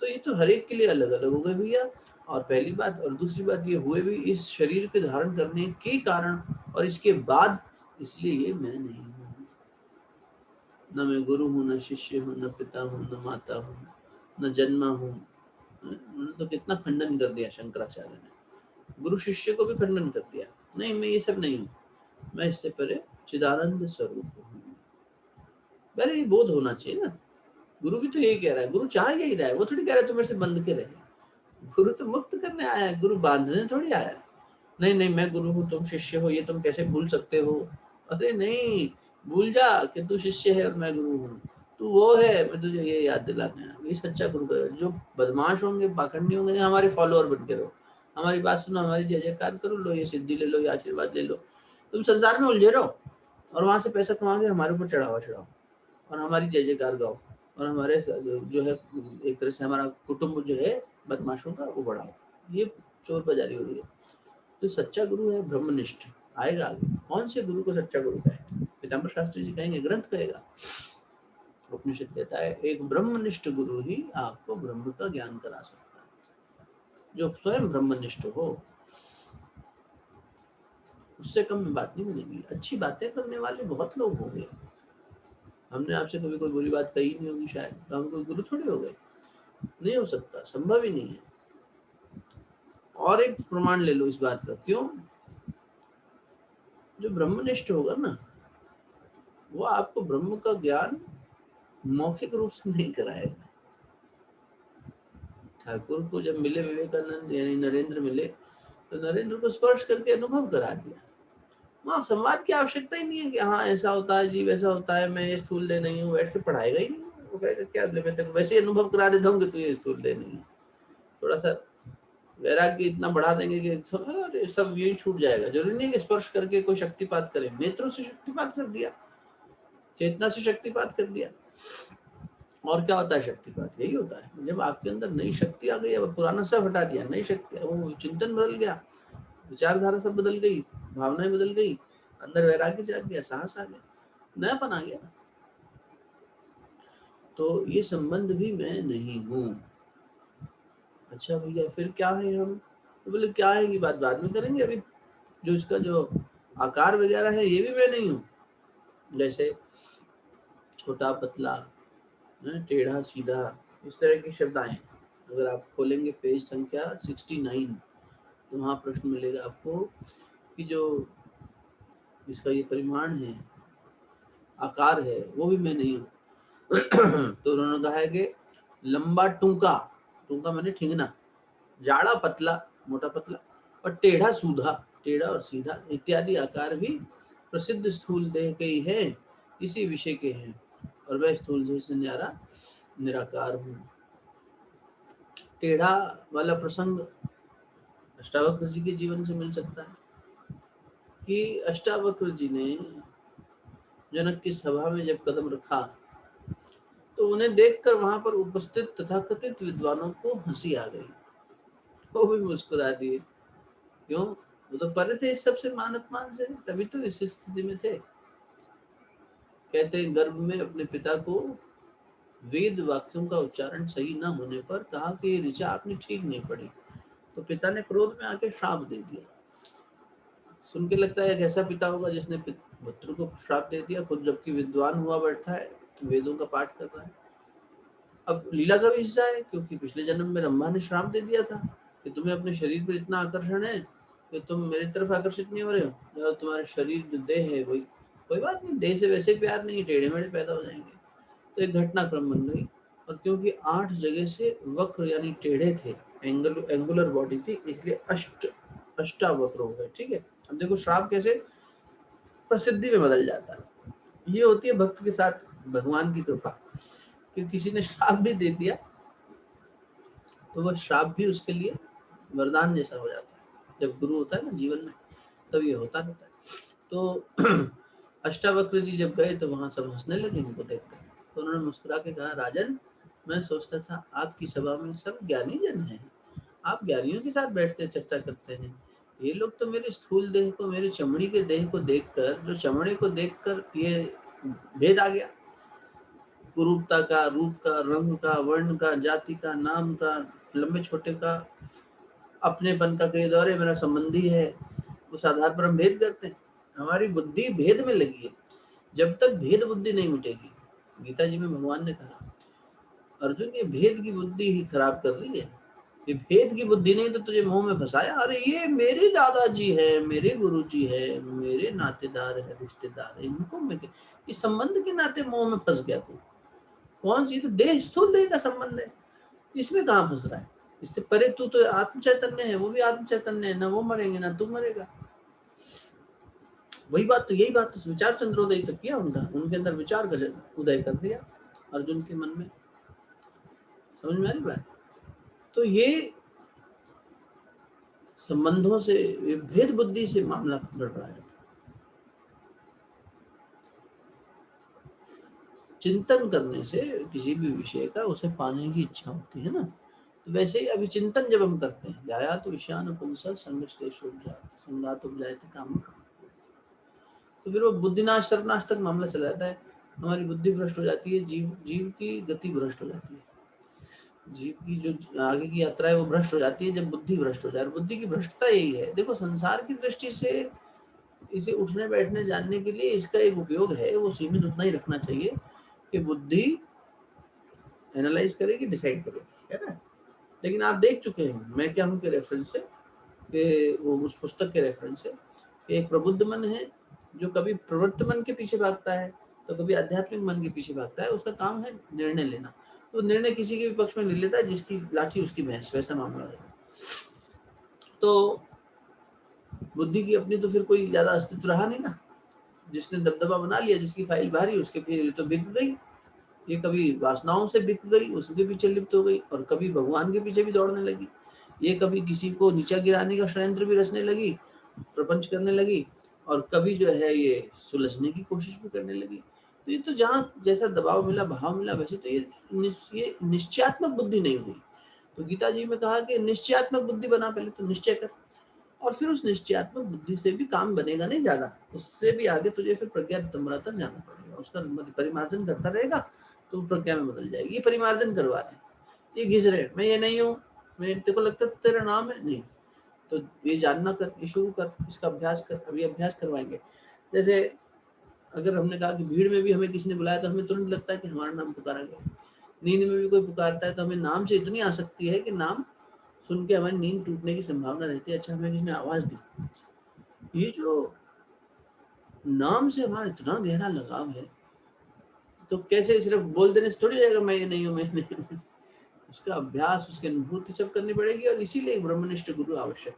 तो ये तो हर एक के लिए अलग अलग हो गए भैया। और पहली बात, और दूसरी बात ये हुए भी इस शरीर के धारण करने के कारण और इसके बाद, इसलिए ये मैं नहीं हूँ। न मैं गुरु हूँ, न शिष्य हूँ, न पिता हूँ, न माता हूँ, न जन्मा हूँ। उन्होंने तो कितना खंडन कर दिया शंकराचार्य ने, गुरु शिष्य को भी खंडन कर दिया। नहीं, मैं ये सब नहीं हूँ, मैं इससे परे चिदानंद स्वरूप हूँ। पहले ये बोध होना चाहिए ना। गुरु भी तो यही कह रहा है, गुरु चाह यही रहा है, वो थोड़ी कह रहा है तुम मेरे से बंध के रहे। गुरु तो मुक्त करने आया है, गुरु बांधने थोड़ी आया है। नहीं नहीं, मैं गुरु हूँ, तुम शिष्य हो, ये तुम कैसे भूल सकते हो? अरे नहीं, भूल जा कि तू शिष्य है और मैं गुरु हूँ। तू वो है, मैं तुझे ये याद दिलाने आया। ये सच्चा गुरु का। जो बदमाश होंगे, पाखंडी होंगे, हमारे फॉलोअर बन के रहो, हमारी बात सुनो, हमारी जय जयकार करो, लो ये सिद्धि ले लो, ये आशीर्वाद ले लो। तुम संसार में उलझे रहो और वहां से पैसा कमा के हमारे ऊपर चढ़ावा चढ़ाओ और हमारी जय जयकार गाओ, और हमारे जो है एक तरह से हमारा कुटुंब जो है बदमाशों का वो बढ़ाओ। ये चोर बाजारी हो रही है। तो सच्चा गुरु है ब्रह्मनिष्ठ, आएगा आगे। कौन से गुरु को सच्चा गुरु कहेंगे? पीताम्बर शास्त्री जी कहेंगे, ग्रंथ कहेगा, उपनिषद कहता है एक ब्रह्मनिष्ठ गुरु ही आपको ब्रह्म का ज्ञान करा सकता है। जो स्वयं ब्रह्मनिष्ठ हो, उससे कम में बात नहीं मिलेगी। अच्छी बातें करने वाले बहुत लोग होंगे, हमने आपसे कभी कोई बुरी बात कही नहीं होगी शायद, तो हम कोई गुरु थोड़े हो गए? नहीं हो सकता, संभव ही नहीं है। और एक प्रमाण ले लो इस बात का। क्यों? जो ब्रह्मनिष्ठ होगा ना, वो आपको ब्रह्म का ज्ञान मौखिक रूप से नहीं कराएगा। ठाकुर को जब मिले विवेकानंद यानी नरेंद्र मिले, तो नरेंद्र को स्पर्श करके अनुभव करा दिया। वहां संवाद की आवश्यकता ही नहीं है कि हाँ ऐसा होता है जी, वैसा होता है, मैं ये स्थूल दे नहीं हूँ, बैठ के पढ़ाएगा ही नहीं। वो कहेगा क्या, मैं तेरे को वैसे ही अनुभव करा देता हूँ कि तू ये स्थूल दे नहीं है। थोड़ा सा वैराग्य इतना बढ़ा देंगे कि सब यही छूट जाएगा। जरूरी नहीं कि स्पर्श करके कोई शक्तिपात करे। नेत्रों से शक्तिपात कर दिया, चेतना से शक्तिपात कर दिया। और क्या होता है शक्तिपात? यही होता है जब आपके अंदर नई शक्ति आ गई, अब पुराना सब हटा दिया, नई शक्ति, वो चिंतन बदल गया, विचारधारा सब बदल गई, भावनाएं बदल गई, अंदर वैराग्य जाग गया, साहस आ गया, नयापन आ गया। तो ये संबंध भी मैं नहीं हूँ। अच्छा भैया फिर क्या है हम? तो बोले क्या है ये बात बाद में करेंगे, अभी जो इसका जो आकार वगैरह है ये भी मैं नहीं हूँ। जैसे छोटा पतला, टेढ़ा सीधा, इस तरह के शब्द आए। अगर आप खोलेंगे पेज संख्या 69 तो वहाँ प्रश्न मिलेगा आपको कि जो इसका ये परिमाण है, आकार है, वो भी मैं नहीं हूँ। तो उन्होंने कहा है कि लंबा टूका, टूका मैंने ठिंगना, जाड़ा पतला, मोटा पतला, और टेढ़ा सूधा, टेढ़ा और सीधा इत्यादि आकार भी प्रसिद्ध स्थूल देह के ही है, इसी विषय के हैं, और वह स्थूल देह से न्यारा निराकार हूँ। टेढ़ा वाला प्रसंग अष्टावक्र जी के जीवन से मिल सकता है कि अष्टावक्र जी ने जनक की सभा में जब कदम रखा तो उन्हें देखकर वहां पर उपस्थित तथाकथित विद्वानों को हंसी आ गई, वो भी मुस्कुरा दिए। क्यों? वो तो परे थे इस सबसे, मान अपमान से, तभी तो इस स्थिति में थे। कहते हैं गर्भ में अपने पिता को वेद वाक्यों का उच्चारण सही न होने पर कहा कि ये ऋचा आपने ठीक नहीं पढ़ी, तो पिता ने क्रोध में आके श्राप दे दिया। सुन के लगता है एक ऐसा पिता होगा जिसने पुत्र को श्राप दे दिया, खुद जबकि विद्वान हुआ बैठा है, वेदों का पाठ कर रहा है। अब लीला का भी हिस्सा है, क्योंकि पिछले जन्म में रंभा ने श्राप दे दिया था कि तुम्हें अपने शरीर पर इतना आकर्षण है कि तुम मेरी तरफ आकर्षित नहीं हो रहे हो, जो तुम्हारे शरीर जो देह है वही, कोई बात नहीं, देह से वैसे प्यार नहीं, टेढ़े मेढ़े पैदा हो जाएंगे। तो एक घटनाक्रम बन गई, और क्योंकि 8 जगह से वक्र यानी टेढ़े थे, एंगुलर बॉडी थी, इसलिए अष्टावक्र हो गए। ठीक है, अब देखो श्राप कैसे प्रसिद्धि में बदल जाता है। ये होती है भक्त के साथ भगवान की कृपा, कि किसी ने श्राप भी दे दिया तो वह श्राप भी उसके लिए वरदान जैसा हो जाता है। जब गुरु होता है ना जीवन में, तब ये होता रहता है। तो अष्टावक्र जी जब गए तो वहां सब हंसने लगे इनको देखकर। तो उन्होंने मुस्कुरा के कहा, राजन, मैं सोचता था आपकी सभा में सब ज्ञानी जन हैं, आप ज्ञानियों के साथ बैठते चर्चा करते हैं। ये लोग तो मेरे स्थूल देह को, मेरे चमड़ी के देह को देखकर, जो चमड़े को देखकर ये भेद आ गया, कुरूपता का, रूप का, रंग का, वर्ण का, जाति का, नाम का, लंबे छोटे का, अपनेपन का, कई दौरे मेरा संबंधी है, उस आधार पर हम भेद करते हैं। हमारी बुद्धि भेद में लगी है। जब तक भेद बुद्धि नहीं मिटेगी, गीता जी में भगवान ने कहा, अर्जुन ये भेद की बुद्धि ही खराब कर रही है, ये भेद की बुद्धि नहीं तो तुझे मुंह में फंसाया, अरे ये मेरे दादाजी है, मेरे गुरुजी है, मेरे नातेदार है, रिश्तेदार है, इनको मैं इस संबंध के नाते मुंह में फंस गया। तू कौन सी, तो देह स्थूल देह का संबंध है, इसमें कहाँ फंस रहा है? इससे परे तू तो आत्म चैतन्य है, वो भी आत्म चैतन्य है, ना वो मरेंगे ना तू मरेगा। वही बात तो, यही बात तो विचार चंद्रोदय तो किया उनका, उनके अंदर विचार का उदय कर दिया अर्जुन के मन में। समझ में आ रही बात? तो ये संबंधों से, भेद बुद्धि से मामला बढ़ रहा है। चिंतन करने से किसी भी विषय का उसे पाने की इच्छा होती है ना। तो वैसे ही अभी चिंतन जब हम करते हैं, ध्याया तो ईशान पुंसः संगात उपजायते काम, तो फिर वो बुद्धिनाश सर्वनाश तक मामला चला जाता है। हमारी बुद्धि भ्रष्ट हो जाती है, जीव की गति भ्रष्ट हो जाती है, जीव की जो आगे की यात्रा है वो भ्रष्ट हो जाती है जब बुद्धि भ्रष्ट हो जाए। बुद्धि की भ्रष्टता यही है। देखो, संसार की दृष्टि से इसे उठने बैठने जानने के लिए इसका एक उपयोग है, वो सीमित उतना ही रखना चाहिए कि बुद्धि एनालाइज करेगी, डिसाइड करेगी, है ना। लेकिन आप देख चुके हैं, मैं क्या हूँ के रेफरेंस से, कि वो उस पुस्तक के रेफरेंस से, कि एक प्रबुद्ध मन है जो कभी प्रवृत्त मन के पीछे भागता है तो कभी आध्यात्मिक मन के पीछे भागता है। उसका काम है निर्णय लेना, तो निर्णय किसी के भी पक्ष में नहीं लेता, जिसकी लाठी उसकी भैंस, वैसा मामला है। तो बुद्धि की अपनी तो फिर कोई ज्यादा अस्तित्व रहा नहीं ना। जिसने दबदबा बना लिया, जिसकी फाइल भारी, उसके पीछे तो बिक गई। ये कभी वासनाओं से बिक गई, उसके पीछे लिप्त हो गई, और कभी भगवान के पीछे भी दौड़ने लगी। ये कभी किसी को नीचा गिराने का षड्यंत्र भी रचने लगी, प्रपंच करने लगी, और कभी जो है ये सुलझने की कोशिश भी करने लगी। तो ये तो जहाँ जैसा दबाव मिला, भाव मिला, वैसे तो ये निश्चयात्मक बुद्धि नहीं हुई। तो गीता जी में कहा कि निश्चयात्मक बुद्धि बना, पहले तो निश्चय कर, और फिर उस निश्चयात्मक बुद्धि से भी काम बनेगा नहीं ज्यादा, उससे भी आगे तुझे फिर प्रज्ञा तंबरा तक जाना पड़ेगा। उसका परिमार्जन करता रहेगा तो प्रज्ञा में बदल जाएगी। ये परिमार्जन करवा रहे हैं, ये घिस रहे, मैं ये नहीं हूँ, मैं तेरे को लगता है तेरा नाम है, नहीं, तो ये जानना कर, ये शुरू कर, इसका अभ्यास कर। अभी अभ्यास करवाएंगे। जैसे अगर हमने कहा कि भीड़ में भी हमें किसी ने बुलाया तो हमें तुरंत लगता है कि हमारा नाम पुकारा गया। नींद में भी कोई पुकारता है तो हमें नाम से इतनी आसक्ति है कि नाम सुन के हमारी नींद टूटने की संभावना रहती है। अच्छा, हमें किसी ने आवाज दी। ये जो नाम से हमारा इतना गहरा लगाव है, तो कैसे सिर्फ बोल देने से थोड़ी जाएगा मैं ये नहीं हूँ, मैं नहीं हूँ। उसका अभ्यास, उसकी अनुभूति सब करनी पड़ेगी, और इसीलिए ब्रह्मनिष्ठ गुरु आवश्यक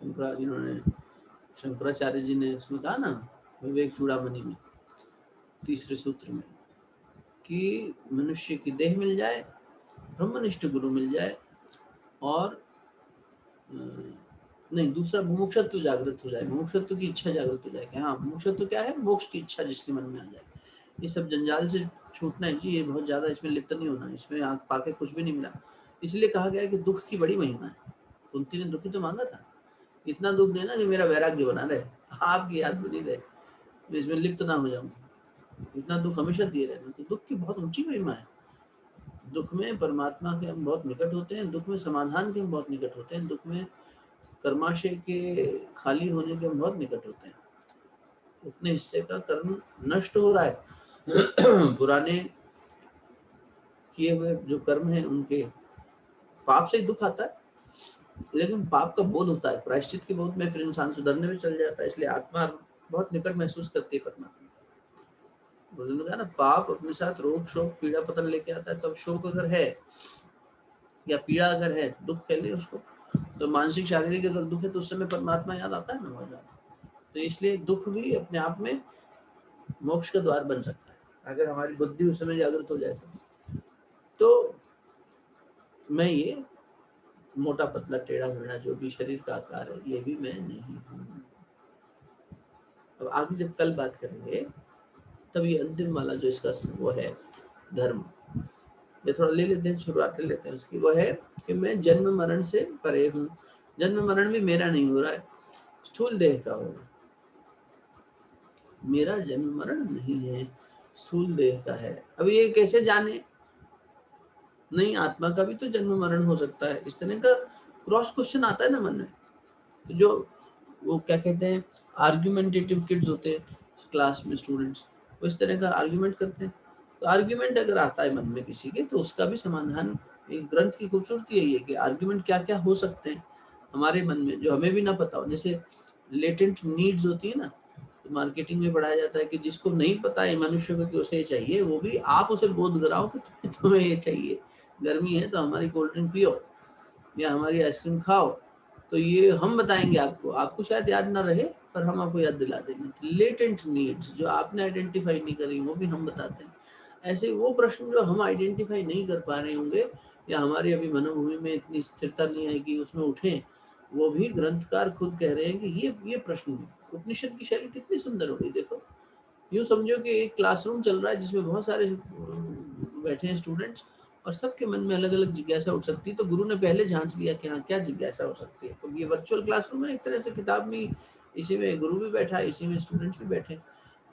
है। शंकराचार्य जी ने उसमें कहा ना, विवेक चूड़ामणि में, तीसरे सूत्र में, कि मनुष्य की देह मिल जाए, ब्रह्मनिष्ठ गुरु मिल जाए, और नहीं, दूसरा मुमुक्षत्व जागृत हो जाए, मुमुक्षत्व की इच्छा जागृत हो जाए कि हाँ, मुमुक्षत्व क्या है, मोक्ष की इच्छा जिसके मन में आ जाए। ये सब जंजाल से छूटना है जी, ये बहुत ज्यादा इसमें लिप्त नहीं होना, इसमें आग पाके कुछ भी नहीं मिला। इसलिए कहा गया कि दुख की बड़ी महिमा है। कुंती ने दुखी तो मांगा था, इतना दुख देना कि मेरा वैराग्य बना रहे, आपकी याद बनी रहे, इसमें लिप्त ना हो जाऊं, इतना दुख हमेशा दिए रहना। तो दुख की बहुत ऊंची महिमा है। दुख में परमात्मा के हम बहुत निकट होते हैं, दुख में समाधान के हम बहुत निकट होते हैं, दुख में कर्माशय के खाली होने के हम बहुत निकट होते हैं। उतने हिस्से का कर्म नष्ट हो रहा है। पुराने किए हुए जो कर्म है, उनके पाप से ही दुख आता है, लेकिन पाप का बोध होता है, प्रायश्चित के बोध में फिर इंसान सुधरने में चल जाता है। इसलिए आत्मा बहुत निकट महसूस करती है परमात्मा। ने कहा ना, पाप अपने साथ रोग शोक पीड़ा पतन लेके आता है। तो अब शोक अगर है या पीड़ा अगर है, दुख कह ले उसको, तो मानसिक शारीरिक अगर दुख है तो उस समय परमात्मा याद आता है ना, बहुत ज्यादा। तो इसलिए दुख भी अपने आप में मोक्ष का द्वार बन सकता है अगर हमारी बुद्धि उस समय जागृत हो जाए तो मैं ये मोटा पतला टेढ़ा मेढ़ा जो भी शरीर का आकार है, ये भी मैं नहीं हूँ। अब आगे जब कल बात करेंगे तब ये अंतिम वाला जो इसका वो है धर्म, ये थोड़ा ले लेते हैं, शुरुआत ले लेते हैं उसकी। वो है कि मैं जन्म मरण से परे हूँ, जन्म मरण भी मेरा नहीं हो रहा है, स्थूल देह का हो रहा है, मेरा जन्म मरण नहीं है, स्थूल देह का है। अब ये कैसे जाने, नहीं आत्मा का भी तो जन्म मरण हो सकता है, इस तरह का क्रॉस क्वेश्चन आता है ना मन में। तो जो वो क्या कहते हैं आर्ग्यूमेंटेटिव किड्स होते हैं क्लास में स्टूडेंट्स, वो इस तरह का आर्ग्यूमेंट करते हैं। तो आर्ग्यूमेंट अगर आता है मन में किसी के, तो उसका भी समाधान, एक ग्रंथ की खूबसूरती यही है कि आर्ग्यूमेंट क्या क्या हो सकते हैं हमारे मन में जो हमें भी ना पता हो। जैसे लेटेंट नीड्स होती है ना, तो मार्केटिंग में पढ़ाया जाता है कि जिसको नहीं पता है मनुष्य को कि उसे ये चाहिए, वो भी आप उसे बोध कराओ कि तुम्हें ये चाहिए, गर्मी है तो हमारी कोल्ड ड्रिंक पियो या हमारी आइसक्रीम खाओ, तो ये हम बताएंगे आपको, आपको शायद याद ना रहे पर हम आपको याद दिला देंगे। लेटेंट नीड्स जो आपने आइडेंटिफाई नहीं करी वो भी हम बताते हैं। ऐसे वो प्रश्न जो हम आइडेंटिफाई नहीं कर पा रहे होंगे या हमारी अभी मनोभूमि में इतनी स्थिरता नहीं है कि उसमें उठें, वो भी ग्रंथकार खुद कह रहे हैं कि ये प्रश्न है। उपनिषद की शैली कितनी सुंदर हो गई देखो। यूँ समझो कि एक क्लासरूम चल रहा है जिसमें बहुत सारे बैठे हैं स्टूडेंट्स और सबके मन में अलग अलग जिज्ञासा उठ सकती है, तो गुरु ने पहले जांच लिया कि हाँ क्या जिज्ञासा हो सकती है। तो ये वर्चुअल क्लासरूम है एक तरह से, किताब में इसी में गुरु भी बैठा है, इसी में स्टूडेंट्स भी बैठे,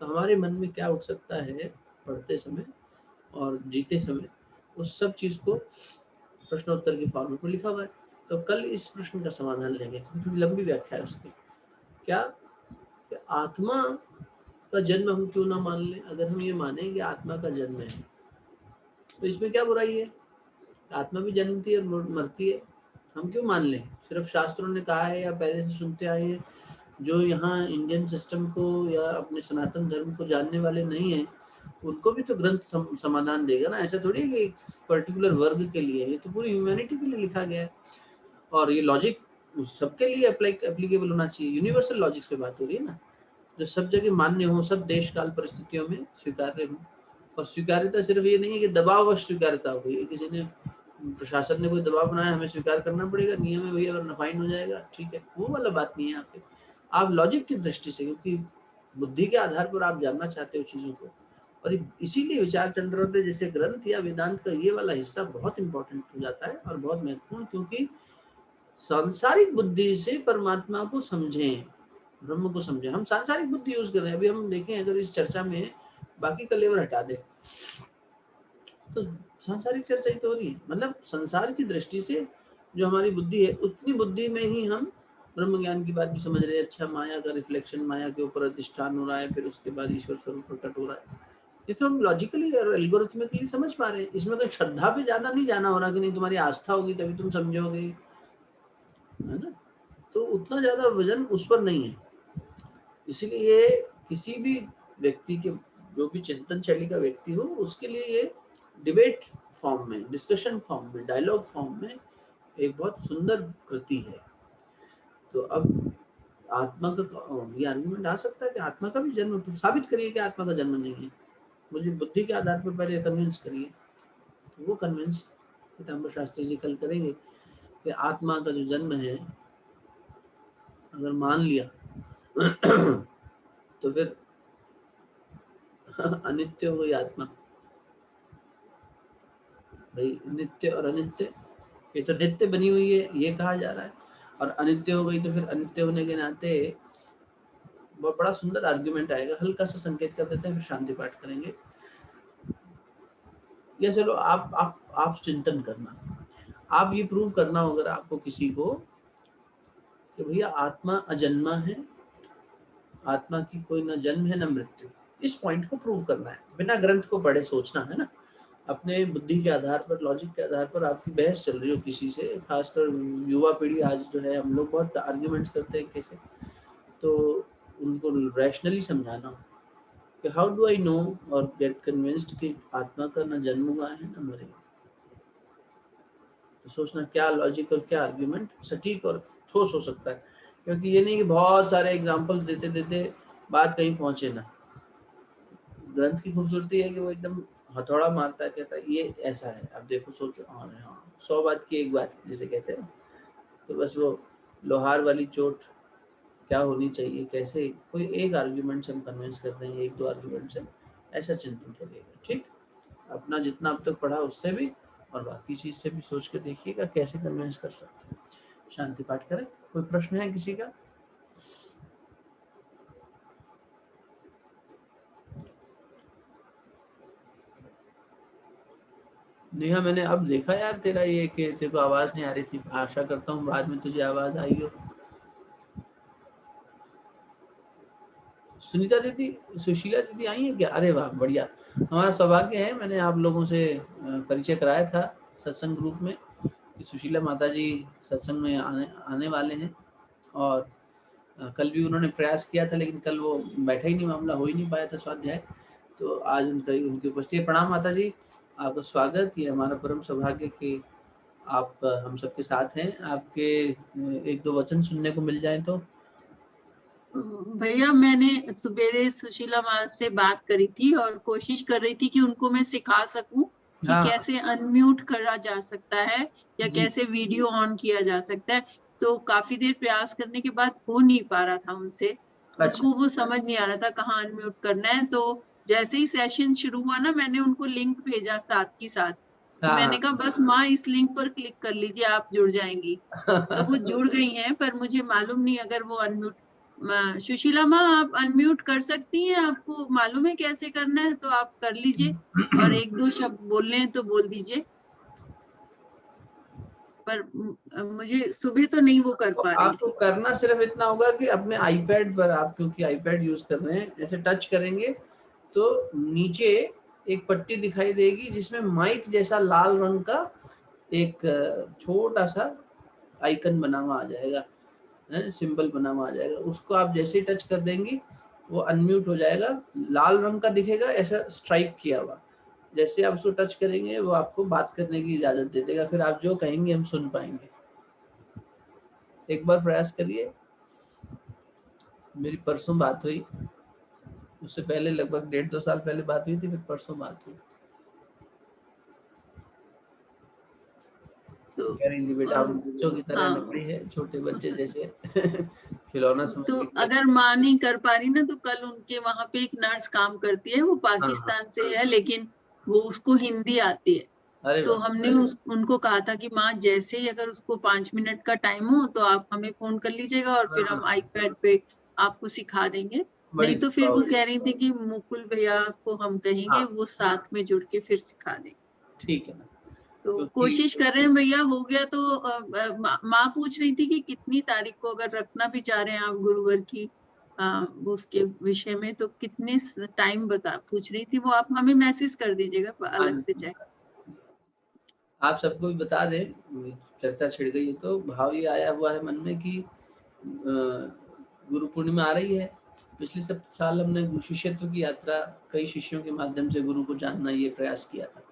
तो हमारे मन में क्या उठ सकता है पढ़ते समय और जीते समय, उस सब चीज़ को प्रश्नोत्तर के फॉर्मेट में लिखा हुआ है। तो कल इस प्रश्न का समाधान लेंगे, थोड़ी लंबी व्याख्या है उसकी। क्या आत्मा का जन्म हम क्यों ना मान लें? अगर हम ये माने कि आत्मा का जन्म है तो इसमें क्या बुराई है? आत्मा भी जन्मती है और मरती है, हम क्यों मान लें? सिर्फ शास्त्रों ने कहा है या पहले से सुनते आए हैं? जो यहाँ इंडियन सिस्टम को या अपने सनातन धर्म को जानने वाले नहीं है, उनको भी तो ग्रंथ समाधान देगा ना। ऐसा थोड़ी है कि एक पर्टिकुलर वर्ग के लिए, ये तो पूरी ह्यूमैनिटी के लिए लिखा गया है और ये लॉजिक उस सबके लिए एप्लीकेबल होना चाहिए। यूनिवर्सल लॉजिक्स पे बात हो रही है ना, जो सब जगह मान्य हो, सब देश काल परिस्थितियों में स्वीकार्य हो। और स्वीकार्यता सिर्फ ये नहीं है कि दबाववश स्वीकार्यता हो गई, किसी ने प्रशासन ने कोई दबाव बनाया हमें स्वीकार करना पड़ेगा, नियम है भैया वरना फाइन हो जाएगा, ठीक है, वो वाला बात नहीं है यहाँ पे। आप लॉजिक की दृष्टि से, क्योंकि बुद्धि के आधार पर आप जानना चाहते हो चीजों को, और इसीलिए विचार चल रहे होते जैसे ग्रंथ या वेदांत का ये वाला हिस्सा बहुत इंपॉर्टेंट हो जाता है और बहुत महत्वपूर्ण, क्योंकि सांसारिक बुद्धि से परमात्मा को समझें, ब्रह्म को समझें। हम सांसारिक बुद्धि यूज कर रहे हैं। अभी हम देखें अगर इस चर्चा में बाकी का लेवल हटा दे तो सांसारिक चर्चा ही तो हो रही है, मतलब संसार की दृष्टि से जो हमारी बुद्धि है उतनी बुद्धि में ही हम ब्रह्म ज्ञान की बात भी समझ रहे हैं। अच्छा, माया का रिफ्लेक्शन, माया के ऊपर अधिष्ठान हो रहा है, फिर उसके बाद ईश्वर स्वरूप प्रकट हो रहा है, इसे हम लॉजिकली और एल्गोरिथमिकली समझ पा रहे हैं। इसमें कोई श्रद्धा पे ज्यादा नहीं जाना हो रहा कि नहीं तुम्हारी आस्था होगी तभी तुम समझोगे, है ना, तो उतना ज्यादा वजन उस पर नहीं है। इसीलिए किसी भी व्यक्ति के, जो भी चिंतन शैली का व्यक्ति हो, उसके लिए ये डिबेट फॉर्म में, डिस्कशन फॉर्म में, डायलॉग फॉर्म में एक बहुत सुंदर कृति है। तो अब आत्मा का ये आर्गुमेंट आ सकता है कि आत्मा का भी जन्म, साबित करिए कि आत्मा का जन्म नहीं है, मुझे बुद्धि के आधार पर पहले कन्विंस करिए। तो वो कन्विंस पीताम्बर शास्त्री जी कल करेंगे कि आत्मा का जो जन्म है अगर मान लिया तो फिर अनित्य हो गई आत्मा। भाई नित्य और अनित्य, ये तो नित्य बनी हुई है ये कहा जा रहा है, और अनित्य हो गई तो फिर अनित्य होने के नाते बहुत बड़ा सुंदर आर्गुमेंट आएगा। हल्का सा संकेत कर देते हैं, फिर शांति पाठ करेंगे। या चलो आप चिंतन करना, आप ये प्रूव करना हो अगर आपको किसी को कि भैया आत्मा अजन्मा है, आत्मा की कोई ना जन्म है ना मृत्यु, इस पॉइंट को प्रूव करना है, बिना ग्रंथ को पढ़े सोचना है ना, अपने बुद्धि के आधार पर, लॉजिक के आधार पर आपकी बहस चल रही हो किसी से। खासकर युवा पीढ़ी आज जो है, हम लोग बहुत आर्ग्यूमेंट्स करते हैं कैसे, तो उनको रैशनली समझाना कि हाउ डू आई नो और गेट कन्विंस्ड कि आत्मा का ना जन्म हुआ है ना मरेगा। तो सोचना क्या लॉजिक और क्या आर्ग्यूमेंट सटीक और ठोस हो सकता है, क्योंकि ये नहीं कि बहुत सारे एग्जाम्पल्स देते देते बात कहीं पहुंचे ना। ग्रंथ की खूबसूरती है कि वो एकदम हथौड़ा मारता है, कहता है ये ऐसा है, अब देखो सोचो, हाँ 100 बात की एक बात जिसे कहते हैं, तो बस वो लोहार वाली चोट क्या होनी चाहिए, कैसे, कोई एक आर्ग्यूमेंट से हम कन्विंस कर देंगे, एक दो आर्ग्यूमेंट से, ऐसा चिंतन करिएगा। ठीक, अपना जितना अब तक पढ़ा उससे भी और बाकी चीज से भी सोच के देखिएगा कैसे कन्विंस कर सकते हैं। शांति पाठ करें। कोई प्रश्न है किसी का? नेहा, मैंने अब देखा यार तेरा ये कि तेरे को आवाज नहीं आ रही थी। आशा करता हूँ बाद में तुझे आवाज आई हो। सुनीता दीदी, सुशीला दीदी आई है क्या? अरे वाह, बढ़िया। हमारा सौभाग्य है, मैंने आप लोगों से परिचय कराया था सत्संग ग्रुप में कि सुशीला माता जी सत्संग में आने वाले हैं। और कल भी उन्होंने प्रयास किया था, लेकिन कल वो बैठा ही नहीं, मामला हो ही नहीं पाया था स्वाध्याय। तो आज उनकी उपस्थिति। प्रणाम माता जी, आपका स्वागत। ये हमारा परम सौभाग्य कि आप हम सबके साथ हैं। आपके एक दो वचन सुनने को मिल जाए तो। भैया मैंने सुबेरे सुशीला माँ से बात करी थी और कोशिश कर रही थी कि उनको मैं सिखा सकूं कि हाँ कैसे अनम्यूट करा जा सकता है या जी। कैसे वीडियो ऑन किया जा सकता है। तो काफी देर प्रयास करने के बाद हो नहीं पा रहा था उनसे, अच्छा। उनको वो समझ नहीं आ रहा था कहाँ अनम्यूट करना है। तो जैसे ही सेशन शुरू हुआ ना, मैंने उनको लिंक भेजा साथ की साथ। तो हाँ मैंने कहा बस माँ इस लिंक पर क्लिक कर लीजिए, आप जुड़ जाएंगी। तो वो जुड़ गई हैं, पर मुझे मालूम नहीं अगर वो अनम्यूट। सुशीला माँ आप अनम्यूट कर सकती हैं, आपको मालूम है कैसे करना है तो आप कर लीजिए, और एक दो शब्द बोलने हैं तो बोल दीजिए। पर मुझे सुबह तो नहीं वो कर तो पा रही आपको थी। करना सिर्फ इतना होगा कि अपने आईपैड पर, आप क्योंकि आईपैड यूज कर रहे हैं, ऐसे टच करेंगे तो नीचे एक पट्टी दिखाई देगी जिसमें माइक जैसा लाल रंग का एक छोटा सा आइकन बना हुआ आ जाएगा, सिंबल बना हुआ आ जाएगा। उसको आप जैसे ही टच कर देंगी वो अनम्यूट हो जाएगा, लाल रंग का दिखेगा ऐसा स्ट्राइक किया हुआ। जैसे आप उसको टच करेंगे वो आपको बात करने की इजाजत दे देगा, फिर आप जो कहेंगे हम सुन पाएंगे। एक बार प्रयास करिए। मेरी परसों बात हुई, उससे पहले लगभग 1.5-2 साल पहले बात हुई थी, फिर परसों बात हुई। तो कह रही थी बेटा हम बच्चों की तरह हाँ, लकड़ी है, छोटे बच्चे जैसे खिलौना समझ तो के खेल। अगर माँ नहीं कर पा रही ना, तो कल उनके वहां पे एक नर्स काम करती है, वो हाँ हाँ। पाकिस्तान से है, लेकिन वो उसको हिंदी आती है। अरे तो वाह, हमने उनको कहा था कि माँ जैसे ही अगर उसको 5 मिनट का टाइम हो तो आप हमें फोन कर लीजिएगा और फिर हम हाँ, आईपैड पे आपको सिखा देंगे। बड़ी नहीं तो फिर कृपा वो हुई। कह रही थी कि मुकुल भैया को हम कहेंगे, हाँ वो साथ में जुड़ के फिर सिखा देंगे। ठीक है ना, तो क्योंकि कोशिश कर रहे हैं भैया, हो गया तो माँ पूछ रही थी कि कितनी तारीख को अगर रखना भी चाह रहे हैं आप गुरुवर की उसके विषय में, तो कितने टाइम बता पूछ रही थी वो। आप हमें मैसेज कर दीजिएगा हाँ अलग से जी, चाहे। आप सबको भी बता दें, चर्चा छिड़ गई है तो भाव ये आया हुआ है मन में कि गुरु पूर्णिमा आ रही है। पिछले सब साल हमने शिष्यत्व की यात्रा कई शिष्यों के माध्यम से गुरु को जानना ये प्रयास किया था।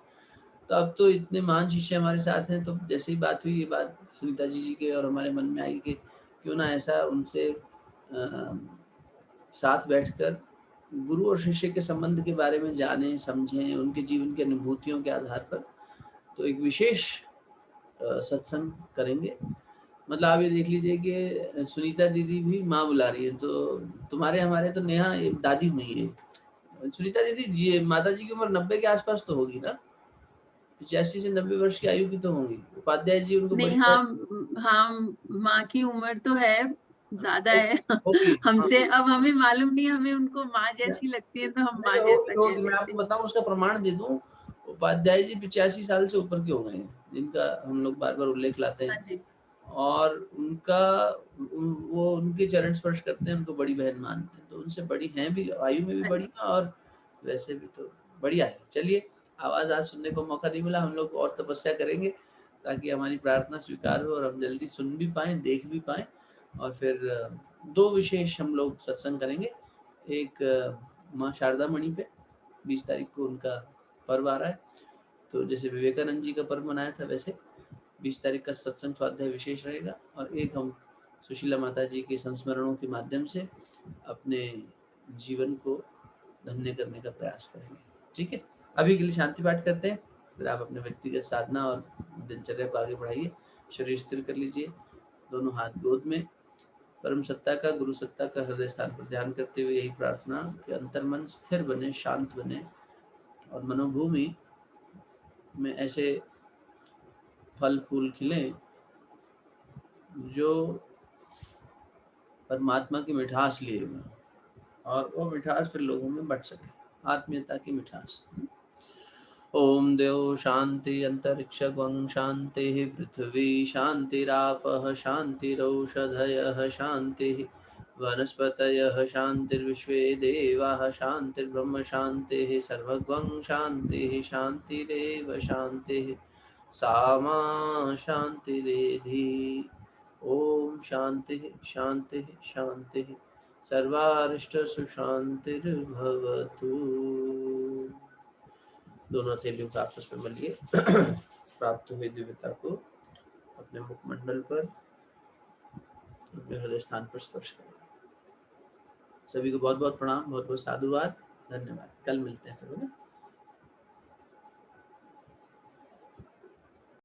तो अब तो इतने महान शिष्य हमारे साथ हैं, तो जैसे ही बात हुई, ये बात सुनीता जी के और हमारे मन में आई कि क्यों ना ऐसा उनसे साथ बैठकर गुरु और शिष्य के संबंध के बारे में जानें, समझें, उनके जीवन की अनुभूतियों के आधार पर तो एक विशेष सत्संग करेंगे। मतलब आप ये देख लीजिए कि सुनीता दीदी भी माँ बुला रही है, तो तुम्हारे हमारे तो नेहा ये दादी हुई है। सुनीता दीदी जी, माता जी की उम्र 90 के आसपास तो होगी ना, 85 से 90 वर्ष की आयु की तो होंगी। उपाध्याय जी उनको नहीं, बड़ी हाँ हाँ, माँ की उम्र तो है, ज्यादा है होगी। हाँ, हमसे। अब हमें मालूम नहीं, हमें उनको माँ जैसी लगती है तो हम नहीं माँ होगी जैसा कह होगी, मैं लेते आपको हैं। बताऊं, उसका प्रमाण दे दूं। उपाध्याय जी 85 साल से ऊपर के हो गए हैं, जिनका हम लोग बार बार उल्लेख लाते हाँ हैं। जी। और वो उनके चरण स्पर्श करते हैं, उनको बड़ी बहन मानते हैं, तो उनसे बड़ी हैं भी, आयु में भी हाँ बड़ी जी। हैं और वैसे भी तो बढ़िया है। चलिए, आवाज आज सुनने को मौका नहीं मिला, हम लोग और तपस्या करेंगे ताकि हमारी प्रार्थना स्वीकार हो और हम जल्दी सुन भी पाएं, देख भी पाएं। और फिर दो विशेष हम लोग सत्संग करेंगे। एक माँ शारदा मणि पे 20 तारीख को उनका पर्व आ रहा है, तो जैसे विवेकानंद जी का पर्व मनाया था वैसे 20 तारीख का सत्संग स्वाध्याय विशेष रहेगा। और एक हम सुशीला माता जी के संस्मरणों के माध्यम से अपने जीवन को धन्य करने का प्रयास करेंगे। ठीक है, अभी के लिए शांति पाठ करते हैं, फिर आप अपने व्यक्तिगत साधना और दिनचर्या को आगे बढ़ाइए। शरीर स्थिर कर लीजिए, दोनों हाथ गोद में, परम सत्ता का, गुरु सत्ता का हृदय स्थान पर ध्यान करते हुए यही प्रार्थना कि अंतर्मन स्थिर बने, शांत बने और मनोभूमि में ऐसे फल फूल खिलें जो परमात्मा की मिठास लिए हुए, और वो मिठास फिर लोगों में बट सके, आत्मीयता की मिठास। ओम देव शांति अंतरिक्ष गं शांति पृथ्वी शांतिरापः शांतिरौषधयः शांतिः वनस्पतयः शांतिर्विश्वे देवाः शांतिर्ब्रह्म शांतिः सर्वगं शांतिः शांतिरेव शांतिः सामा शांतिरेधि। ओम शांति शांति शांति सर्वारिष्ट सुशांतिर्भवतु। दोनों हथेलियों को आपस में मलिए। प्राप्त हुई दिव्यता को अपने मुखमंडल पर, अपने हृदय स्थान पर स्पर्श करें। सभी को बहुत बहुत प्रणाम, बहुत बहुत साधुवाद, धन्यवाद। कल मिलते हैं फिर, है ना।